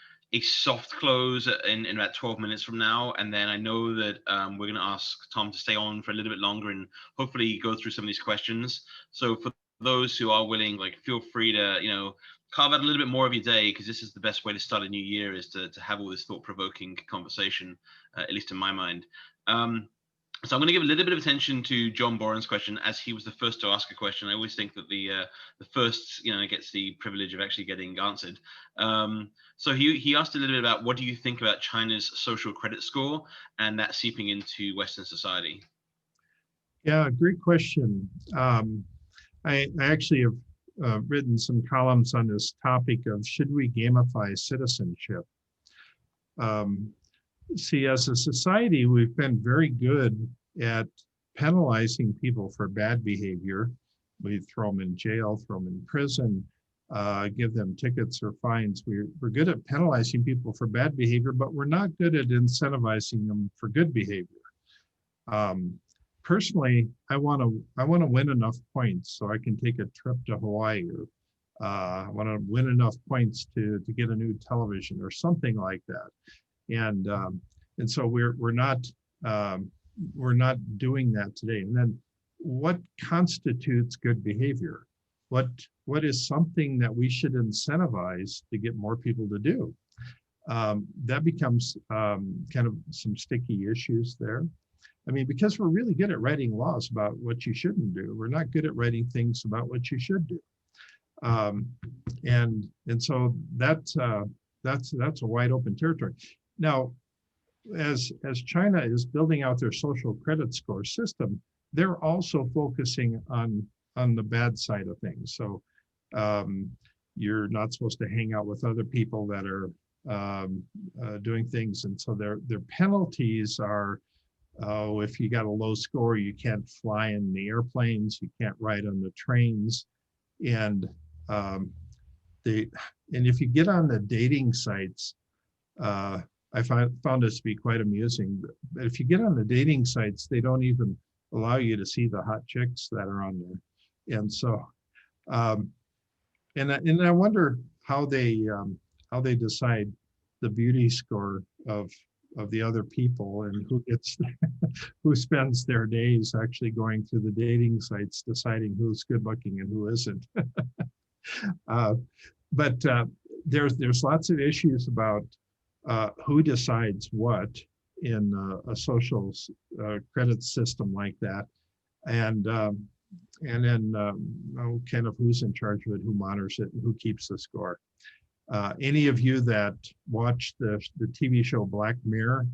soft close in about 12 minutes from now, and then I know that we're going to ask Tom to stay on for a little bit longer and hopefully go through some of these questions. So for those who are willing, feel free to carve out a little bit more of your day, because this is the best way to start a new year, is to have all this thought-provoking conversation, at least in my mind. So I'm going to give a little bit of attention to John Boren's question, as he was the first to ask a question. I always think that the first gets the privilege of actually getting answered. So he asked a little bit about, what do you think about China's social credit score and that seeping into Western society? Yeah, great question. I actually have written some columns on this topic of, should we gamify citizenship? See, as a society, we've been very good at penalizing people for bad behavior. We throw them in jail, throw them in prison, give them tickets or fines. We're good at penalizing people for bad behavior, but we're not good at incentivizing them for good behavior. Personally, I want to win enough points so I can take a trip to Hawaii, or I want to win enough points to get a new television or something like that. And so we're not doing that today. And then, what constitutes good behavior? What is something that we should incentivize to get more people to do? That becomes kind of some sticky issues there. I mean, because we're really good at writing laws about what you shouldn't do, we're not good at writing things about what you should do. And so that's a wide open territory. Now, as China is building out their social credit score system, they're also focusing on the bad side of things. So you're not supposed to hang out with other people that are doing things. And so their penalties are, oh, if you got a low score, you can't fly in the airplanes, you can't ride on the trains. And if you get on the dating sites, I found this to be quite amusing. But if you get on the dating sites, they don't even allow you to see the hot chicks that are on there. And so, and I wonder how they decide the beauty score of the other people, and who gets who spends their days actually going through the dating sites deciding who's good looking and who isn't. But there's lots of issues about who decides what in a social credit system like that, and then kind of who's in charge of it, who monitors it, and who keeps the score. Any of you that watch the TV show Black Mirror,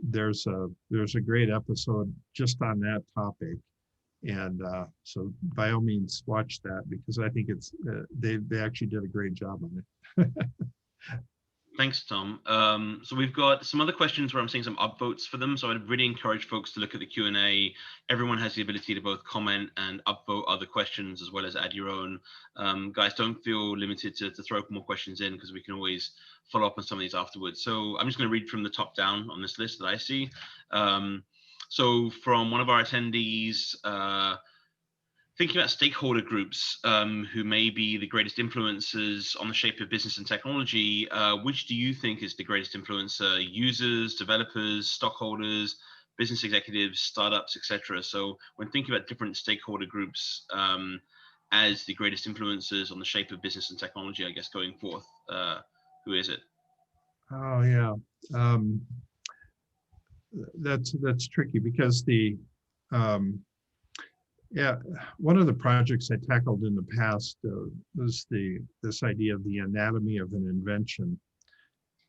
there's a great episode just on that topic, and so by all means watch that, because I think it's they actually did a great job on it. Thanks, Tom. So we've got some other questions where I'm seeing some upvotes for them. So I'd really encourage folks to look at the Q&A. Everyone has the ability to both comment and upvote other questions, as well as add your own. Guys, don't feel limited to throw more questions in, because we can always follow up on some of these afterwards. So I'm just going to read from the top down on this list that I see. So from one of our attendees, thinking about stakeholder groups who may be the greatest influencers on the shape of business and technology, which do you think is the greatest influencer? Users, developers, stockholders, business executives, startups, etc. So when thinking about different stakeholder groups as the greatest influencers on the shape of business and technology, I guess, going forth, who is it? Oh, yeah. That's tricky, because yeah, one of the projects I tackled in the past was this idea of the anatomy of an invention,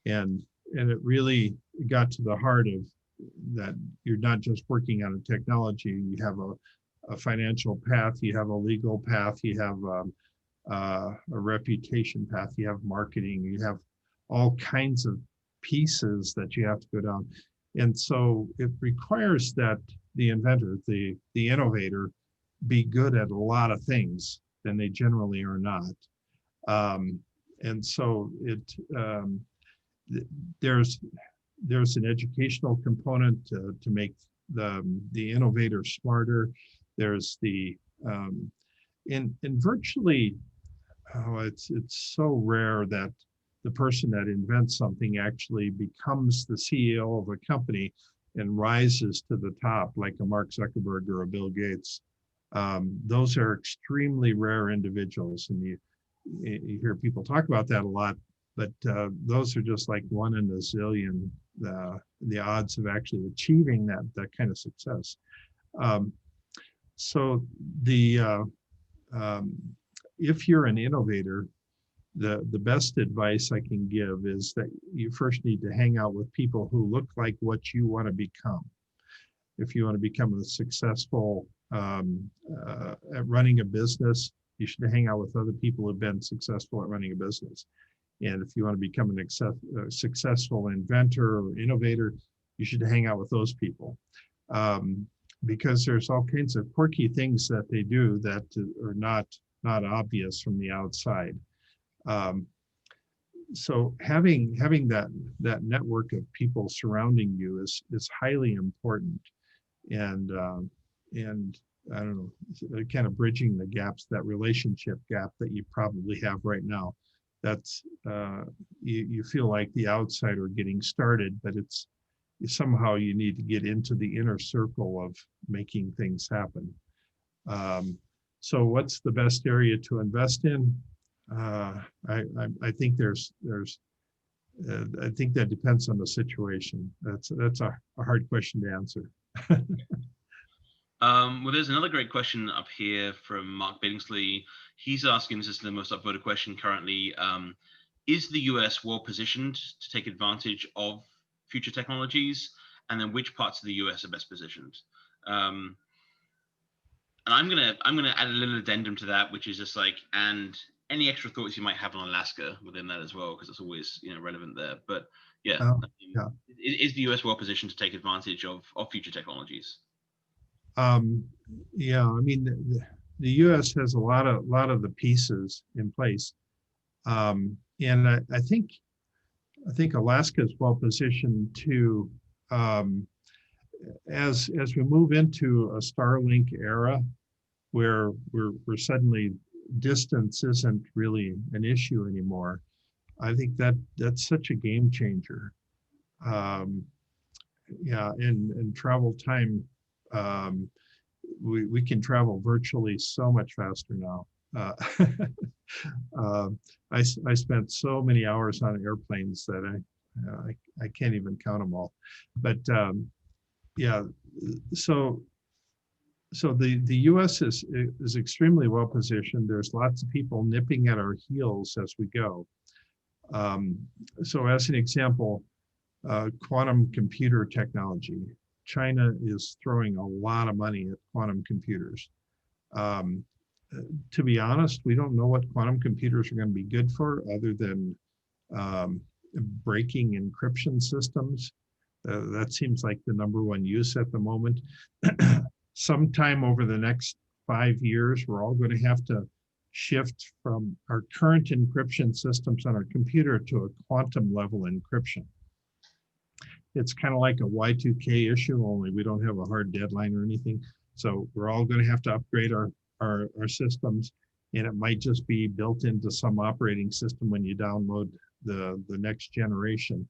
and it really got to the heart of that. You're not just working on a technology; you have a financial path, you have a legal path, you have a reputation path, you have marketing, you have all kinds of pieces that you have to go down, and so it requires that the inventor, the innovator, be good at a lot of things, and they generally are not. And so there's an educational component to make the innovator smarter. There's the in virtually, it's so rare that the person that invents something actually becomes the CEO of a company and rises to the top, like a Mark Zuckerberg or a Bill Gates. Those are extremely rare individuals, and you hear people talk about that a lot, but those are just like 1 in a zillion, the odds of actually achieving that kind of success. So if you're an innovator, the best advice I can give is that you first need to hang out with people who look like what you want to become. If you want to become a successful at running a business, you should hang out with other people who've been successful at running a business. And if you want to become a successful inventor or innovator, you should hang out with those people, because there's all kinds of quirky things that they do that are not obvious from the outside. So having that network of people surrounding you is highly important, and I don't know, kind of bridging the gaps, that relationship gap that you probably have right now. That's you feel like the outsider getting started, but it's somehow you need to get into the inner circle of making things happen. So what's the best area to invest in? I think I think that depends on the situation. That's a hard question to answer. Well, there's another great question up here from Mark Billingsley. He's asking, this is the most upvoted question currently, is the US well positioned to take advantage of future technologies? And then which parts of the US are best positioned? And I'm gonna add a little addendum to that, which is just like, and any extra thoughts you might have on Alaska within that as well, because it's always, you know, relevant there. But yeah, Yeah. Is the US well positioned to take advantage of future technologies? Yeah, I mean, the US has a lot of the pieces in place. And I think Alaska is well positioned to, as we move into a Starlink era, where we're suddenly distance isn't really an issue anymore. I think that's such a game changer. Yeah, and travel time, we can travel virtually so much faster now. I spent so many hours on airplanes that I can't even count them all. But yeah, so the U.S. is extremely well positioned. There's lots of people nipping at our heels as we go. So as an example, quantum computer technology. China is throwing a lot of money at quantum computers. To be honest, we don't know what quantum computers are going to be good for other than breaking encryption systems. That seems like the #1 use at the moment. Sometime over the next 5 years, we're all going to have to shift from our current encryption systems on our computer to a quantum level encryption. It's kind of like a Y2K issue, only we don't have a hard deadline or anything. So we're all going to have to upgrade our systems, and it might just be built into some operating system when you download the next generation.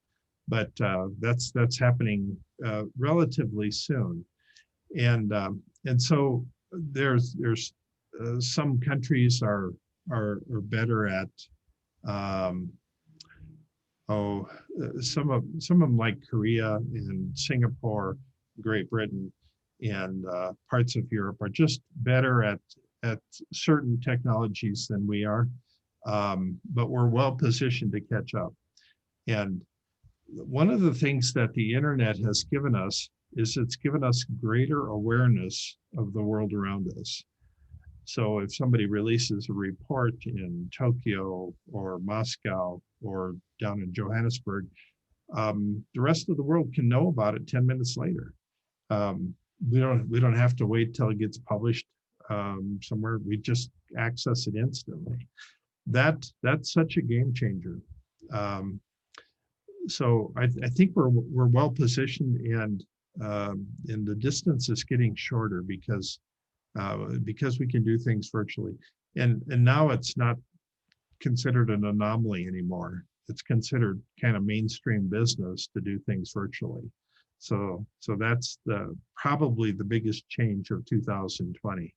But that's happening relatively soon. And so there's some countries are better at some of them, like Korea and Singapore, Great Britain, and parts of Europe are just better at certain technologies than we are, but we're well positioned to catch up. And one of the things that the internet has given us is it's given us greater awareness of the world around us. So if somebody releases a report in Tokyo or Moscow or down in Johannesburg, the rest of the world can know about it 10 minutes later. We don't have to wait till it gets published somewhere. We just access it instantly. That's such a game changer. So I think we're well positioned, and the distance is getting shorter because we can do things virtually, and now it's not considered an anomaly anymore. It's considered kind of mainstream business to do things virtually. So that's probably the biggest change of 2020.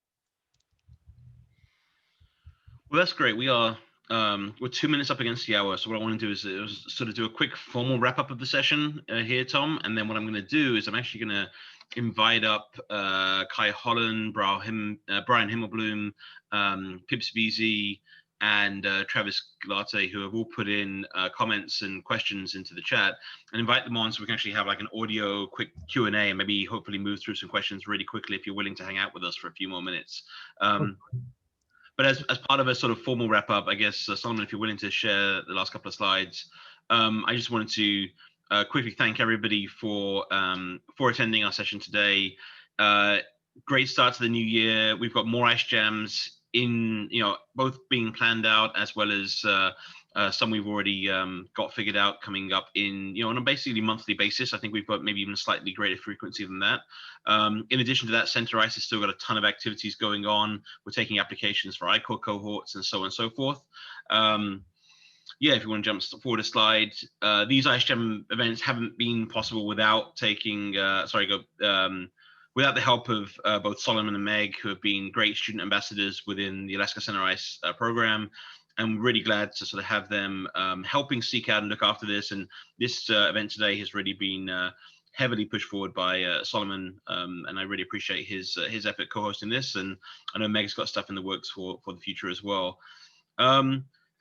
Well, that's great. We are we're 2 minutes up against the hour. So what I want to do is sort of do a quick formal wrap up of the session here, Tom. And then what I'm going to do is I'm actually going to invite up Kai Holland, Brian Himmelblum, Pips VZ, and Travis Galate, who have all put in comments and questions into the chat, and invite them on so we can actually have like an audio quick Q&A, and maybe hopefully move through some questions really quickly if you're willing to hang out with us for a few more minutes. But as part of a sort of formal wrap up, I guess, Solomon, if you're willing to share the last couple of slides, I just wanted to quickly thank everybody for attending our session today. Great start to the new year. We've got more ice jams in, both being planned out as well as some we've already got figured out coming up in, on a basically monthly basis. I think we've got maybe even a slightly greater frequency than that. In addition to that, Center Ice has still got a ton of activities going on. We're taking applications for ICOR cohorts and so on and so forth. Yeah, if you want to jump forward a slide, these Ice Jam events haven't been possible without taking, without the help of both Solomon and Meg, who have been great student ambassadors within the Alaska Center Ice program. I'm really glad to sort of have them helping seek out and look after this. And this event today has really been heavily pushed forward by Solomon, and I really appreciate his effort co-hosting this. And I know Meg's got stuff in the works for the future as well.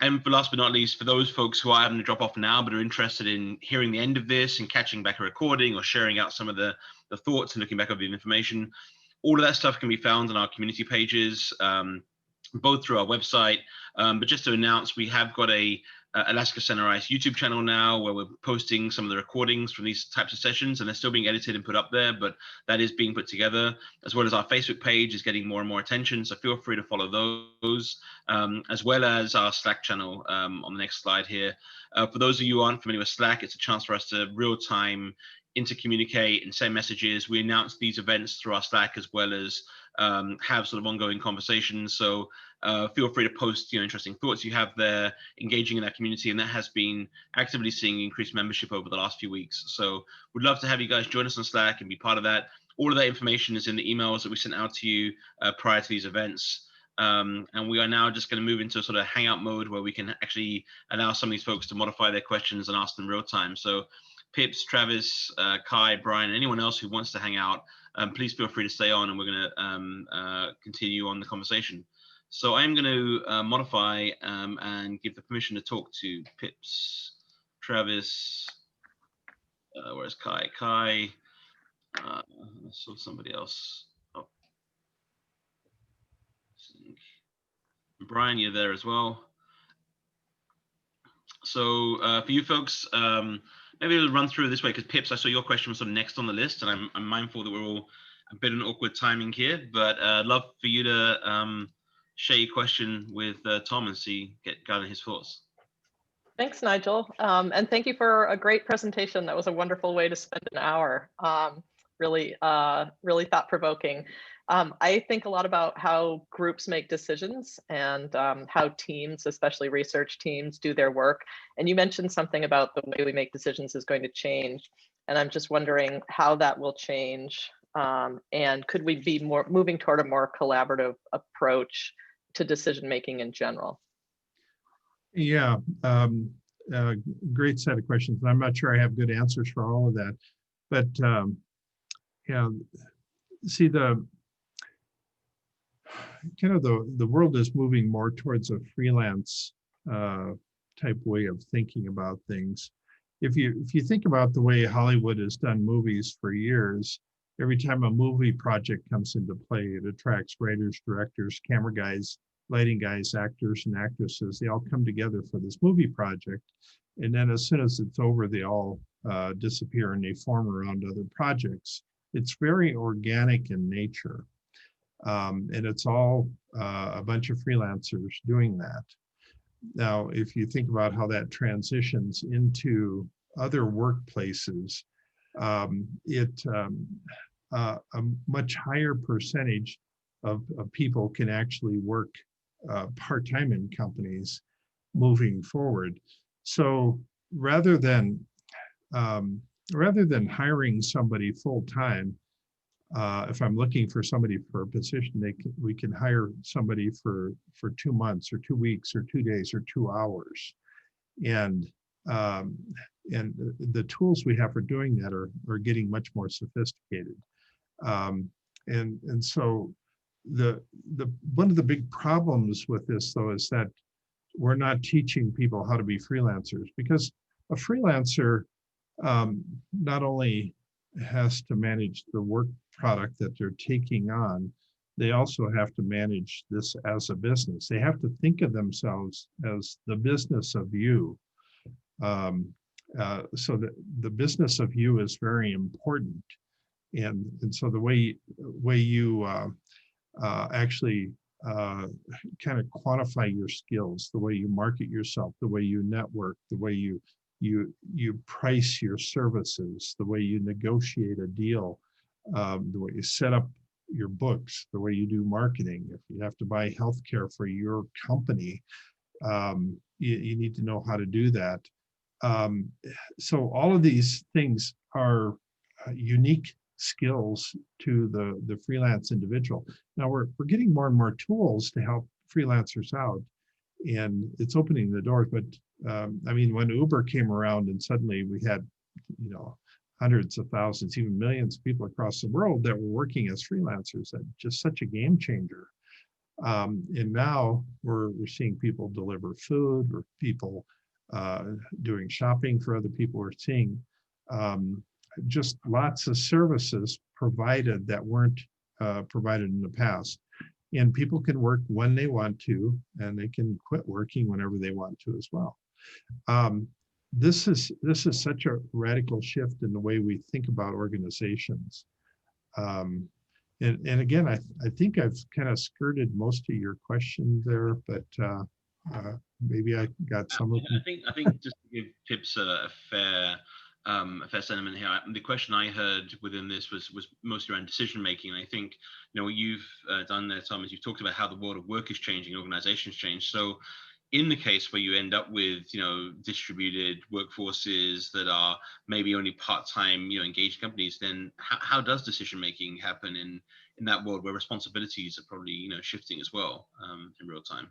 And for last but not least, for those folks who are having to drop off now but are interested in hearing the end of this and catching back a recording or sharing out some of the thoughts and looking back over the information, all of that stuff can be found on our community pages. both through our website. But just to announce, we have got a Alaska Center Ice YouTube channel now where we're posting some of the recordings from these types of sessions, and they're still being edited and put up there, but that is being put together, as well as our Facebook page is getting more and more attention. So feel free to follow those, as well as our Slack channel on the next slide here. For those of you who aren't familiar with Slack, it's a chance for us to real-time intercommunicate and send messages. We announce these events through our Slack, as well as have sort of ongoing conversations. So feel free to post interesting thoughts you have there, engaging in that community, and that has been actively seeing increased membership over the last few weeks. So we'd love to have you guys join us on Slack and be part of that. All of that information is in the emails that we sent out to you prior to these events. And we are now just going to move into sort of hangout mode where we can actually allow some of these folks to modify their questions and ask them real time. So Pips, Travis, Kai, Brian, anyone else who wants to hang out, please feel free to stay on, and we're going to continue on the conversation. So I'm going to modify and give the permission to talk to Pips, Travis, where's Kai? Kai, I saw somebody else. Oh. Brian, you're there as well. So for you folks, maybe we'll run through this way, because Pips, I saw your question was sort of next on the list, and I'm mindful that we're all a bit in awkward timing here, but I'd love for you to share your question with Tom and gather his thoughts. Thanks, Nigel. And thank you for a great presentation. That was a wonderful way to spend an hour. Really thought-provoking. I think a lot about how groups make decisions and how teams, especially research teams, do their work. And you mentioned something about the way we make decisions is going to change. And I'm just wondering how that will change. And could we be moving toward a more collaborative approach to decision-making in general? Yeah, great set of questions. I'm not sure I have good answers for all of that, but yeah, see, the world is moving more towards a freelance type way of thinking about things. If you think about the way Hollywood has done movies for years, every time a movie project comes into play, it attracts writers, directors, camera guys, lighting guys, actors and actresses. They all come together for this movie project. And then as soon as it's over, they all disappear and they form around other projects. It's very organic in nature. And it's all a bunch of freelancers doing that. Now, if you think about how that transitions into other workplaces, a much higher percentage of people can actually work part-time in companies moving forward. So rather than hiring somebody full-time, if I'm looking for somebody for a position, we can hire somebody for 2 months or 2 weeks or 2 days or 2 hours. And the tools we have for doing that are getting much more sophisticated. And so one of the big problems with this, though, is that we're not teaching people how to be freelancers, because a freelancer not only has to manage the work product that they're taking on, they also have to manage this as a business. They have to think of themselves as the business of you. So the business of you is very important. And so the way you actually kind of quantify your skills, the way you market yourself, the way you network, the way you price your services, the way you negotiate a deal, the way you set up your books, the way you do marketing. If you have to buy healthcare for your company, you need to know how to do that. So all of these things are unique skills to the freelance individual. Now we're getting more and more tools to help freelancers out, and it's opening the doors. But I mean, when Uber came around and suddenly we had, hundreds of thousands, even millions of people across the world that were working as freelancers, that just such a game changer. And now we're seeing people deliver food, or people doing shopping for other people. We're seeing just lots of services provided that weren't provided in the past. and people can work when they want to, and they can quit working whenever they want to as well. This is such a radical shift in the way we think about organizations. And again, I think I've kind of skirted most of your questions there, but maybe I got some of them. I think just to give Pips a fair sentiment here, the question I heard within this was mostly around decision making. And I think, you know, what you've done there, Tom, is you've talked about how the world of work is changing, organizations change. So in the case where you end up with, you know, distributed workforces that are maybe only part-time, you know, engaged companies, then how does decision making happen in that world where responsibilities are probably, you know, shifting as well in real time?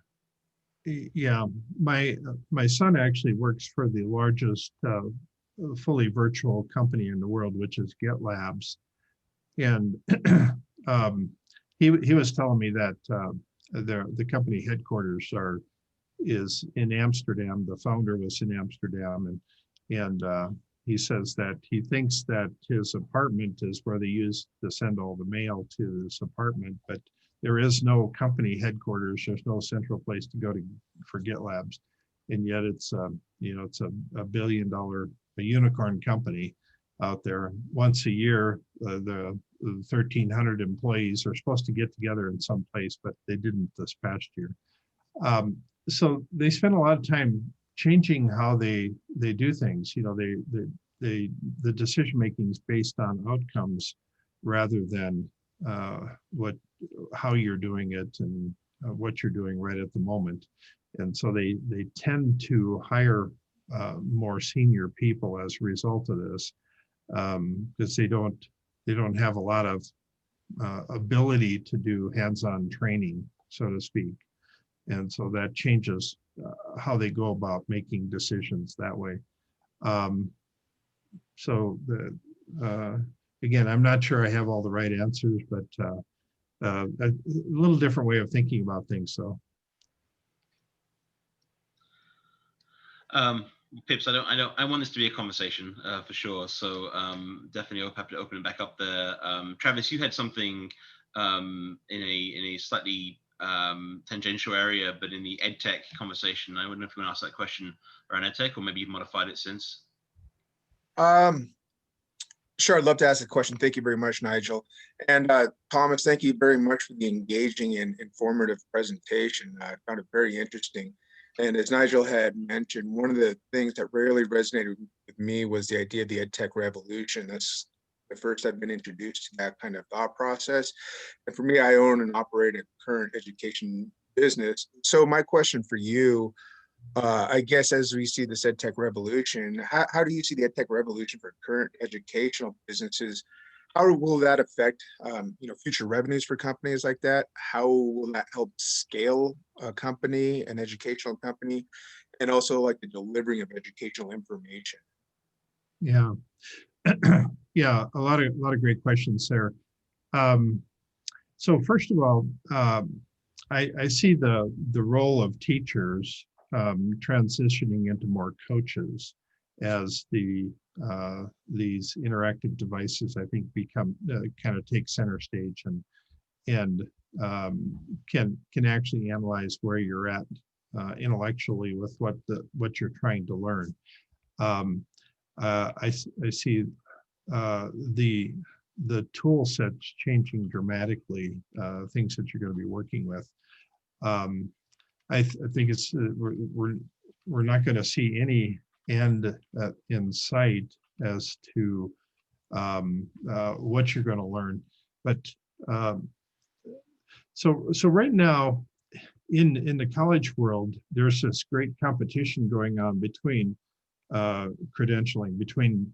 Yeah, my son actually works for the largest fully virtual company in the world, which is GitLabs, and he was telling me that the company headquarters is in Amsterdam. The founder was in Amsterdam, and he says that he thinks that his apartment is where they use to send all the mail to this apartment, but there is no company headquarters. There's no central place to go to for GitLabs, and yet it's you know, it's a $1 billion, a unicorn company out there. Once a year, the 1,300 employees are supposed to get together in some place, but they didn't this past year. So they spend a lot of time changing how they do things. You know, the decision making is based on outcomes rather than how you're doing it and what you're doing right at the moment. And so they tend to hire more senior people as a result of this, because they don't have a lot of ability to do hands-on training, so to speak. And so that changes how they go about making decisions that way. So again, I'm not sure I have all the right answers, but a little different way of thinking about things. So. Pips, I want this to be a conversation for sure. So definitely happy to open it back up there. Travis, you had something in a slightly tangential area, but in the Edtech conversation. I wouldn't know if you want to ask that question around Edtech, or maybe you've modified it since. Sure, I'd love to ask a question. Thank you very much, Nigel. And Thomas, thank you very much for the engaging and informative presentation. I found it very interesting. And as Nigel had mentioned, one of the things that really resonated with me was the idea of the EdTech revolution. That's the first I've been introduced to that kind of thought process. And for me, I own and operate a current education business. So my question for you, I guess, as we see this EdTech revolution, how do you see the EdTech revolution for current educational businesses? How will that affect future revenues for companies like that? How will that help scale a company, an educational company, and also like the delivering of educational information? Yeah, yeah, a lot of great questions there. So first of all, I see the role of teachers transitioning into more coaches as these interactive devices, I think, become kind of take center stage and can actually analyze where you're at intellectually with what you're trying to learn. I see the tool set's changing dramatically, things that you're going to be working with. I think it's we're not going to see any end in sight as to what you're going to learn. But so right now in the college world, there's this great competition going on between credentialing, between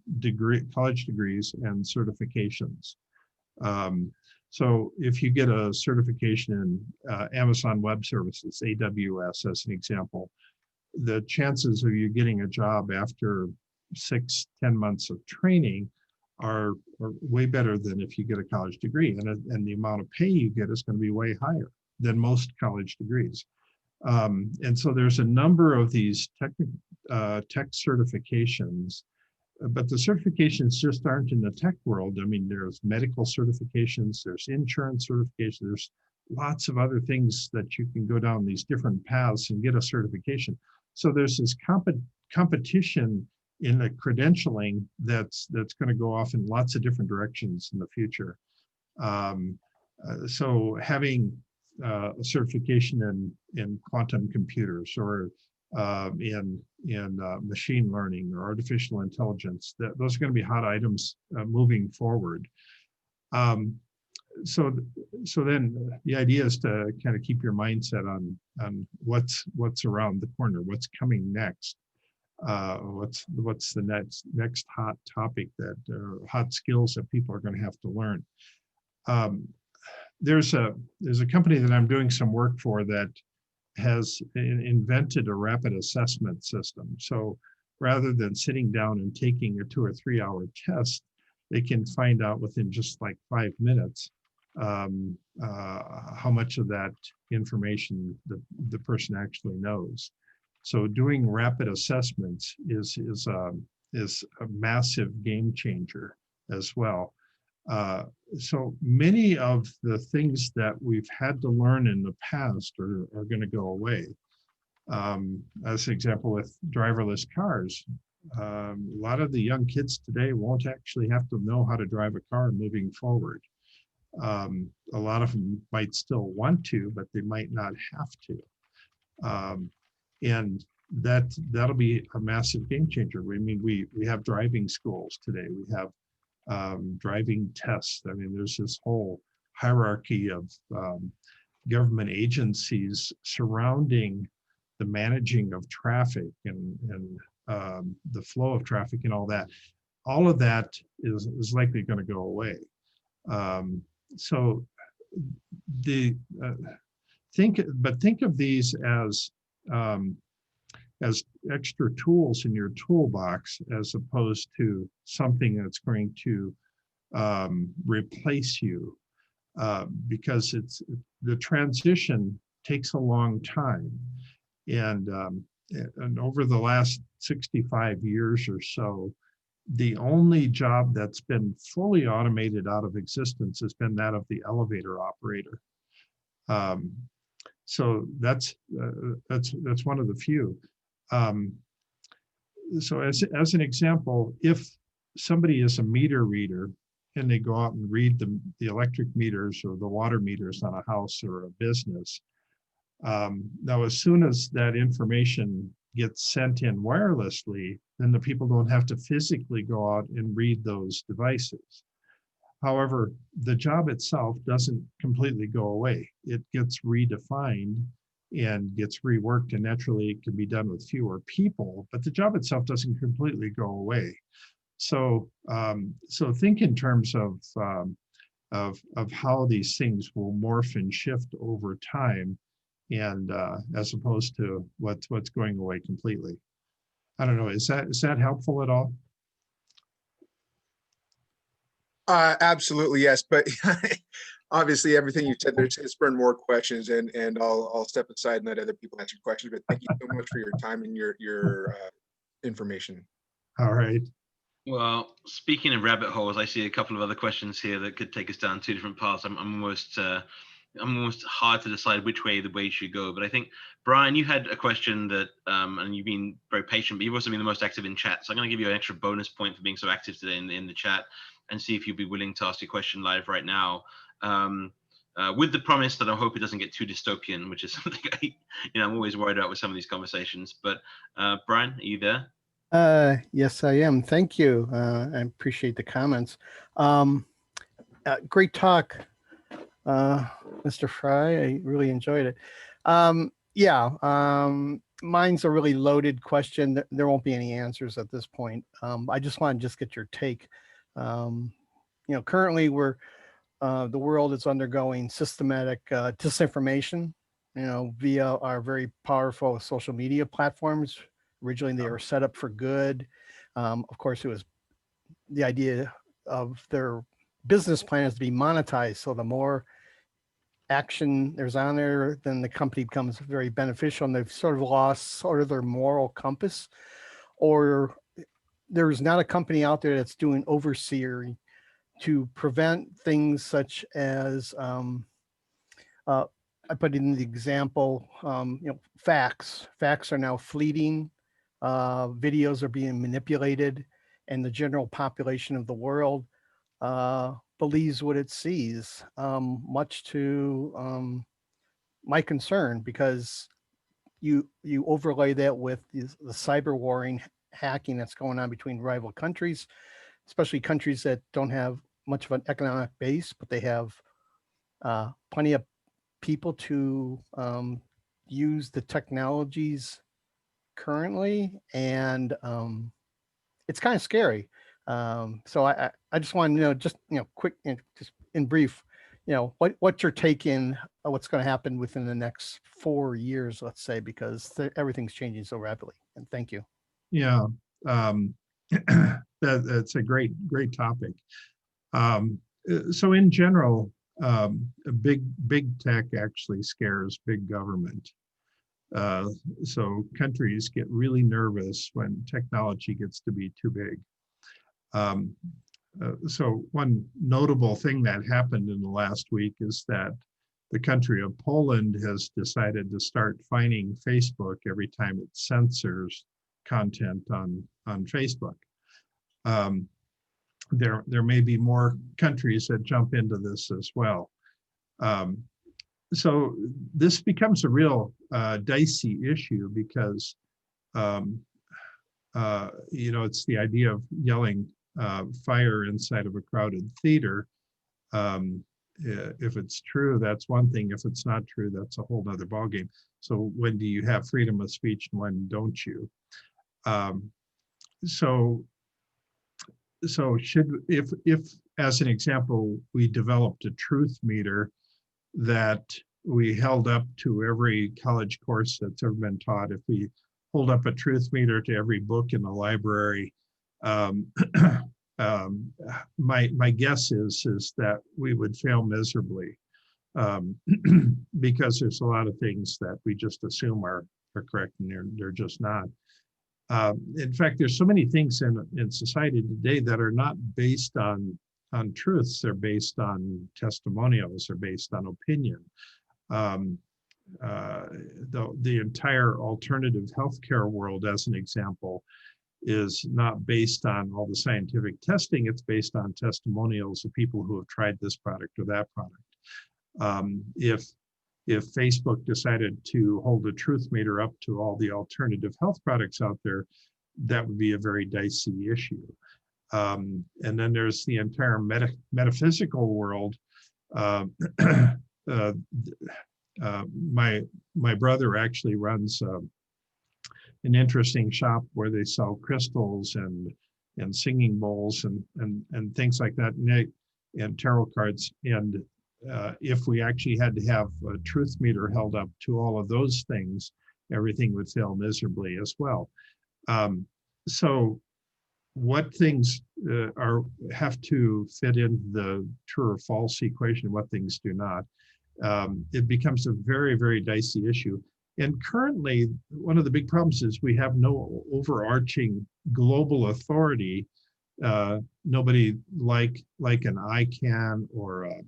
college degrees and certifications. So if you get a certification in Amazon Web Services, AWS as an example, the chances of you getting a job after 6-10 months of training are way better than if you get a college degree, and the amount of pay you get is going to be way higher than most college degrees. And so there's a number of these tech certifications, but the certifications just aren't in the tech world. I mean, there's medical certifications, there's insurance certifications, lots of other things that you can go down these different paths and get a certification. So there's this competition in the credentialing that's going to go off in lots of different directions in the future. So having a certification in quantum computers or in machine learning or artificial intelligence, those are going to be hot items moving forward. So then the idea is to kind of keep your mindset on what's around the corner, what's coming next, what's the next hot topic hot skills that people are going to have to learn. There's a company that I'm doing some work for that has invented a rapid assessment system. So rather than sitting down and taking a 2 or 3 hour test, they can find out within just like 5 minutes how much of that information the person actually knows. So doing rapid assessments is a massive game changer as well. So many of the things that we've had to learn in the past are going to go away. As an example, with driverless cars, a lot of the young kids today won't actually have to know how to drive a car moving forward. A lot of them might still want to, but they might not have to. And that'll be a massive game changer. I mean, we have driving schools today. We have driving tests. I mean, there's this whole hierarchy of government agencies surrounding the managing of traffic and the flow of traffic and all that. All of that is likely going to go away. So think of these as extra tools in your toolbox, as opposed to something that's going to replace you, because the transition takes a long time, and over the last 65 years or so, the only job that's been fully automated out of existence has been that of the elevator operator. So that's one of the few. So as an example, if somebody is a meter reader and they go out and read the electric meters or the water meters on a house or a business, now as soon as that information gets sent in wirelessly, then the people don't have to physically go out and read those devices. However, the job itself doesn't completely go away. It gets redefined and gets reworked, and naturally it can be done with fewer people, but the job itself doesn't completely go away. So so think in terms of how these things will morph and shift over time, and as opposed to what's going away completely. I don't know, is that helpful at all? Absolutely, yes. But obviously, everything you said, there's spurred more questions, and I'll step aside and let other people answer questions. But thank you so much for your time and your information. All right. Well, speaking of rabbit holes, I see a couple of other questions here that could take us down 2 different paths. I'm almost hard to decide which way the way should go. But I think, Brian, you had a question that, and you've been very patient, but you've also been the most active in chat. So I'm going to give you an extra bonus point for being so active today in the chat, and see if you'd be willing to ask your question live right now. With the promise that I hope it doesn't get too dystopian, which is something I'm always worried about with some of these conversations. But Brian, are you there? Yes, I am. Thank you. I appreciate the comments. Great talk, Mr. Fry. I really enjoyed it. Mine's a really loaded question. There won't be any answers at this point. I just want to get your take. Currently the world is undergoing systematic disinformation, via our very powerful social media platforms. Originally, they were set up for good. Of course, it was the idea of their business plan is to be monetized. So the more action there's on there, then the company becomes very beneficial, and they've sort of lost their moral compass. Or there's not a company out there that's doing overseeing to prevent things such as I put in the example, facts are now fleeting. Videos are being manipulated, and the general population of the world believes what it sees, much to my concern, because you overlay that with the cyber warring, hacking that's going on between rival countries, especially countries that don't have much of an economic base, but they have plenty of people to use the technologies currently, and it's kind of scary. So I just want to know, just quick, just in brief, what you're taking, what's going to happen within the next 4 years, let's say, because everything's changing so rapidly. And thank you. Yeah, that's a great topic. So in general, big tech actually scares big government. So countries get really nervous when technology gets to be too big. So one notable thing that happened in the last week is that the country of Poland has decided to start fining Facebook every time it censors content on Facebook. There may be more countries that jump into this as well. So this becomes a real dicey issue because, it's the idea of yelling fire inside of a crowded theater. If it's true, that's one thing. If it's not true, that's a whole nother ballgame. So when do you have freedom of speech and when don't you? So if as an example, we developed a truth meter that we held up to every college course that's ever been taught, if we hold up a truth meter to every book in the library, my guess is that we would fail miserably, because there's a lot of things that we just assume are correct and they're just not. In fact, there's so many things in society today that are not based on truths. They're based on testimonials. They're based on opinion. The entire alternative healthcare world, as an example, is not based on all the scientific testing. It's based on testimonials of people who have tried this product or that product. If Facebook decided to hold a truth meter up to all the alternative health products out there, that would be a very dicey issue. And then there's the entire metaphysical world. My brother actually runs an interesting shop where they sell crystals and singing bowls and things like that, and tarot cards. And if we actually had to have a truth meter held up to all of those things, everything would fail miserably as well. So what things have to fit into the true or false equation, what things do not? It becomes a very, very dicey issue. And currently, one of the big problems is we have no overarching global authority, nobody like an ICANN or a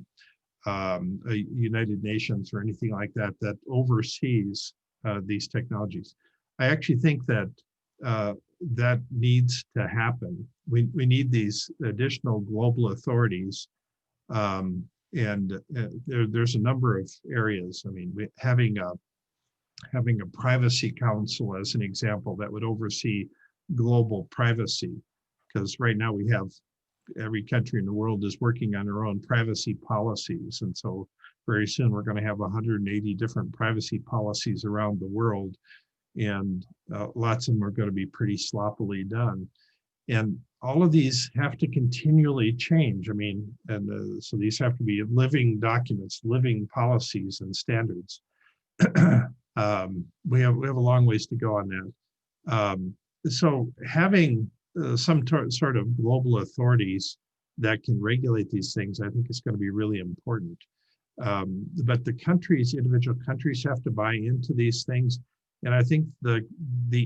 United Nations or anything like that oversees these technologies. I actually think that that needs to happen. We need these additional global authorities, and there's a number of areas. I mean, having a privacy council, as an example, that would oversee global privacy, because right now we have every country in the world is working on their own privacy policies, and so very soon we're going to have 180 different privacy policies around the world, and lots of them are going to be pretty sloppily done, and all of these have to continually change. I mean, and so these have to be living documents, living policies and standards. We have a long ways to go on that. So having some sort of global authorities that can regulate these things, I think is going to be really important. But the countries, individual countries, have to buy into these things, and I think the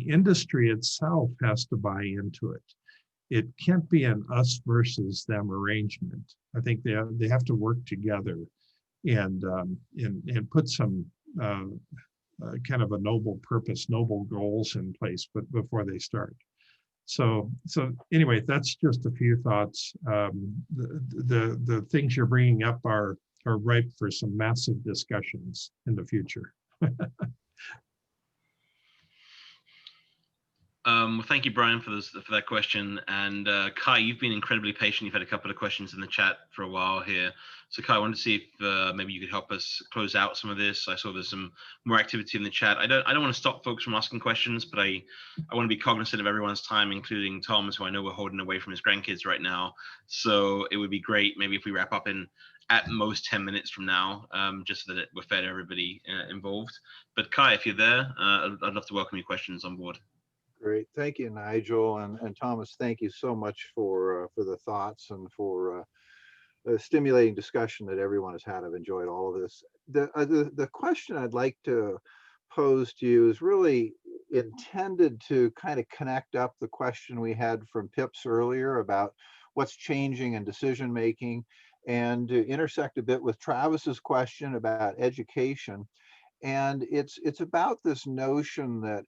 industry itself has to buy into it. It can't be an us versus them arrangement. I think they have to work together. and put some kind of a noble purpose, noble goals in place, but before they start. So anyway, that's just a few thoughts. The things you're bringing up are ripe for some massive discussions in the future. Well, thank you, Brian, for that question. And Kai, you've been incredibly patient. You've had a couple of questions in the chat for a while here. So Kai, I wanted to see if maybe you could help us close out some of this. I saw there's some more activity in the chat. I don't want to stop folks from asking questions, but I want to be cognizant of everyone's time, including Tom's, who I know we're holding away from his grandkids right now. So it would be great maybe if we wrap up in at most 10 minutes from now, just so that we're fair to everybody involved. But Kai, if you're there, I'd love to welcome your questions on board. Great, thank you, Nigel, and Thomas. Thank you so much for the thoughts and for the stimulating discussion that everyone has had. I've enjoyed all of this. The question I'd like to pose to you is really intended to kind of connect up the question we had from Pips earlier about what's changing in decision making, and to intersect a bit with Travis's question about education. And it's about this notion that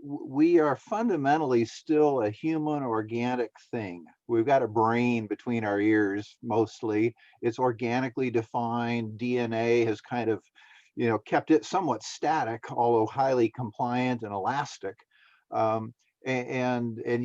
we are fundamentally still a human organic thing. We've got a brain between our ears mostly. It's organically defined. DNA has kind of, kept it somewhat static, although highly compliant and elastic. And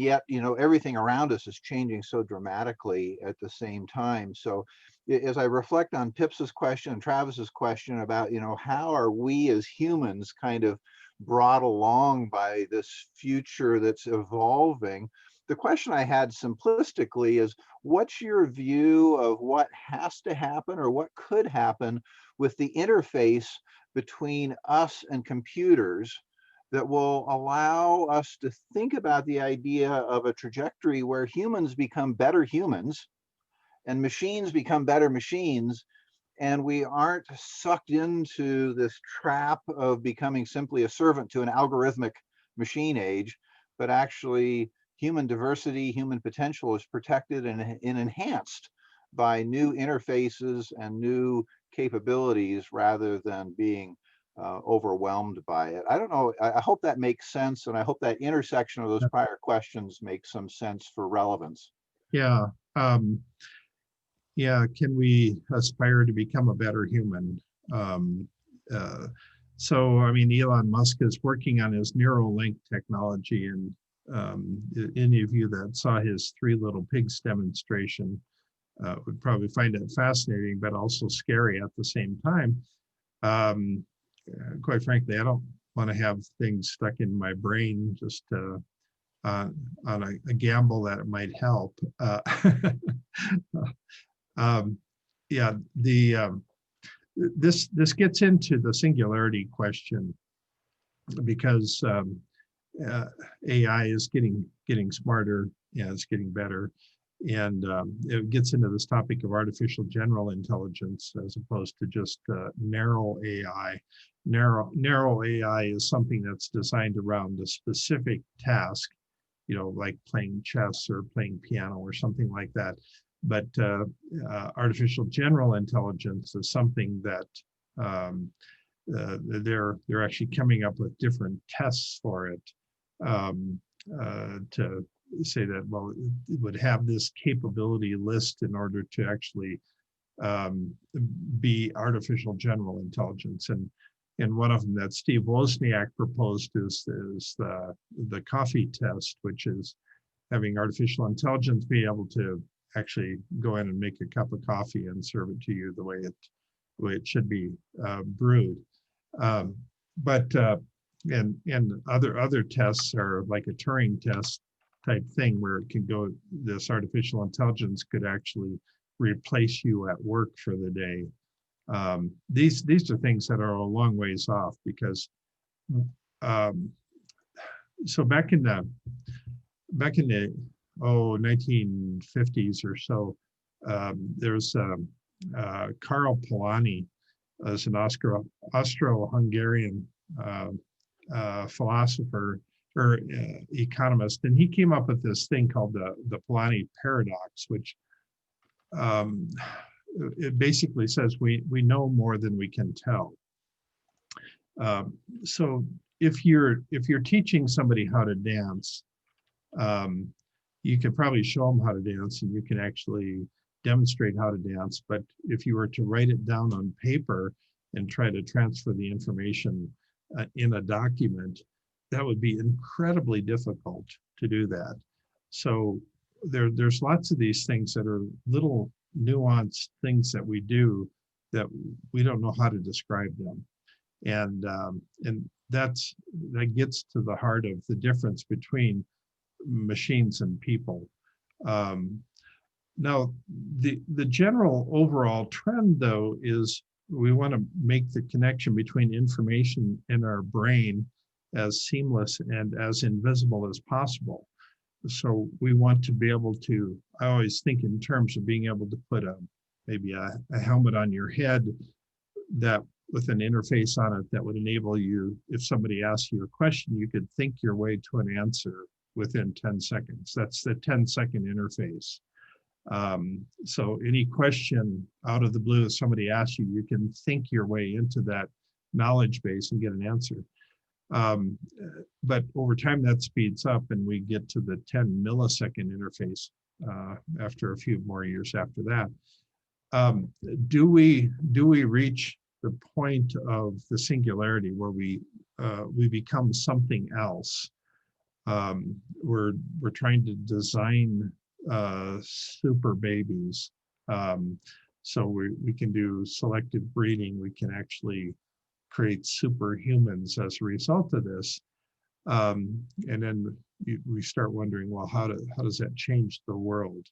yet, everything around us is changing so dramatically at the same time. So as I reflect on Pips's question and Travis's question about, how are we as humans kind of brought along by this future that's evolving, the question I had simplistically is, what's your view of what has to happen or what could happen with the interface between us and computers that will allow us to think about the idea of a trajectory where humans become better humans and machines become better machines, and we aren't sucked into this trap of becoming simply a servant to an algorithmic machine age, but actually human diversity, human potential is protected and enhanced by new interfaces and new capabilities rather than being overwhelmed by it. I don't know, I hope that makes sense, and I hope that intersection of those prior questions makes some sense for relevance. Yeah. Yeah, can we aspire to become a better human? So, I mean, Elon Musk is working on his Neuralink technology, and any of you that saw his 3 little pigs demonstration would probably find it fascinating, but also scary at the same time. Quite frankly, I don't want to have things stuck in my brain just on a gamble that it might help. This gets into the singularity question, because AI is getting smarter, it's getting better, and it gets into this topic of artificial general intelligence as opposed to just narrow AI. Narrow AI is something that's designed around a specific task, like playing chess or playing piano or something like that. But artificial general intelligence is something that they're actually coming up with different tests for it to say that, well, it would have this capability list in order to actually be artificial general intelligence. And one of them that Steve Wozniak proposed is the coffee test, which is having artificial intelligence be able to actually go in and make a cup of coffee and serve it to you the way it should be brewed. And other tests are like a Turing test type thing, where it can go, this artificial intelligence could actually replace you at work for the day. These are things that are a long ways off, because so back in the 1950s or so, there's Karl Polanyi, as an Austro-Hungarian philosopher or economist, and he came up with this thing called the Polanyi paradox, which it basically says we know more than we can tell. So if you're teaching somebody how to dance, you could probably show them how to dance, and you can actually demonstrate how to dance. But if you were to write it down on paper and try to transfer the information in a document, that would be incredibly difficult to do that. So there's lots of these things that are little nuanced things that we do that we don't know how to describe them. And that gets to the heart of the difference between machines and people. Now, the general overall trend, though, is we want to make the connection between information in our brain as seamless and as invisible as possible. So we want to be able to, I always think in terms of being able to put maybe a helmet on your head that with an interface on it that would enable you, if somebody asks you a question, you could think your way to an answer within 10 seconds. That's the 10-second interface. So any question out of the blue, if somebody asks you, you can think your way into that knowledge base and get an answer. But over time that speeds up and we get to the 10 millisecond interface after a few more years after that. Do we reach the point of the singularity where we become something else? We're trying to design super babies. So we can do selective breeding. We can actually create superhumans as a result of this. And then we start wondering, well, how does that change the world?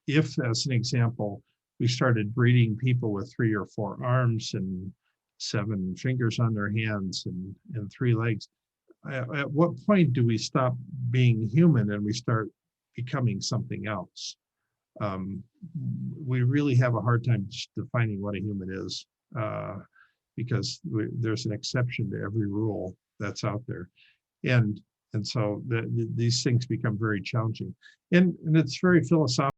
If, as an example, we started breeding people with 3 or 4 arms and 7 fingers on their hands and 3 legs, at what point do we stop being human and we start becoming something else? We really have a hard time just defining what a human is, because there's an exception to every rule that's out there. And so these things become very challenging. And it's very philosophical.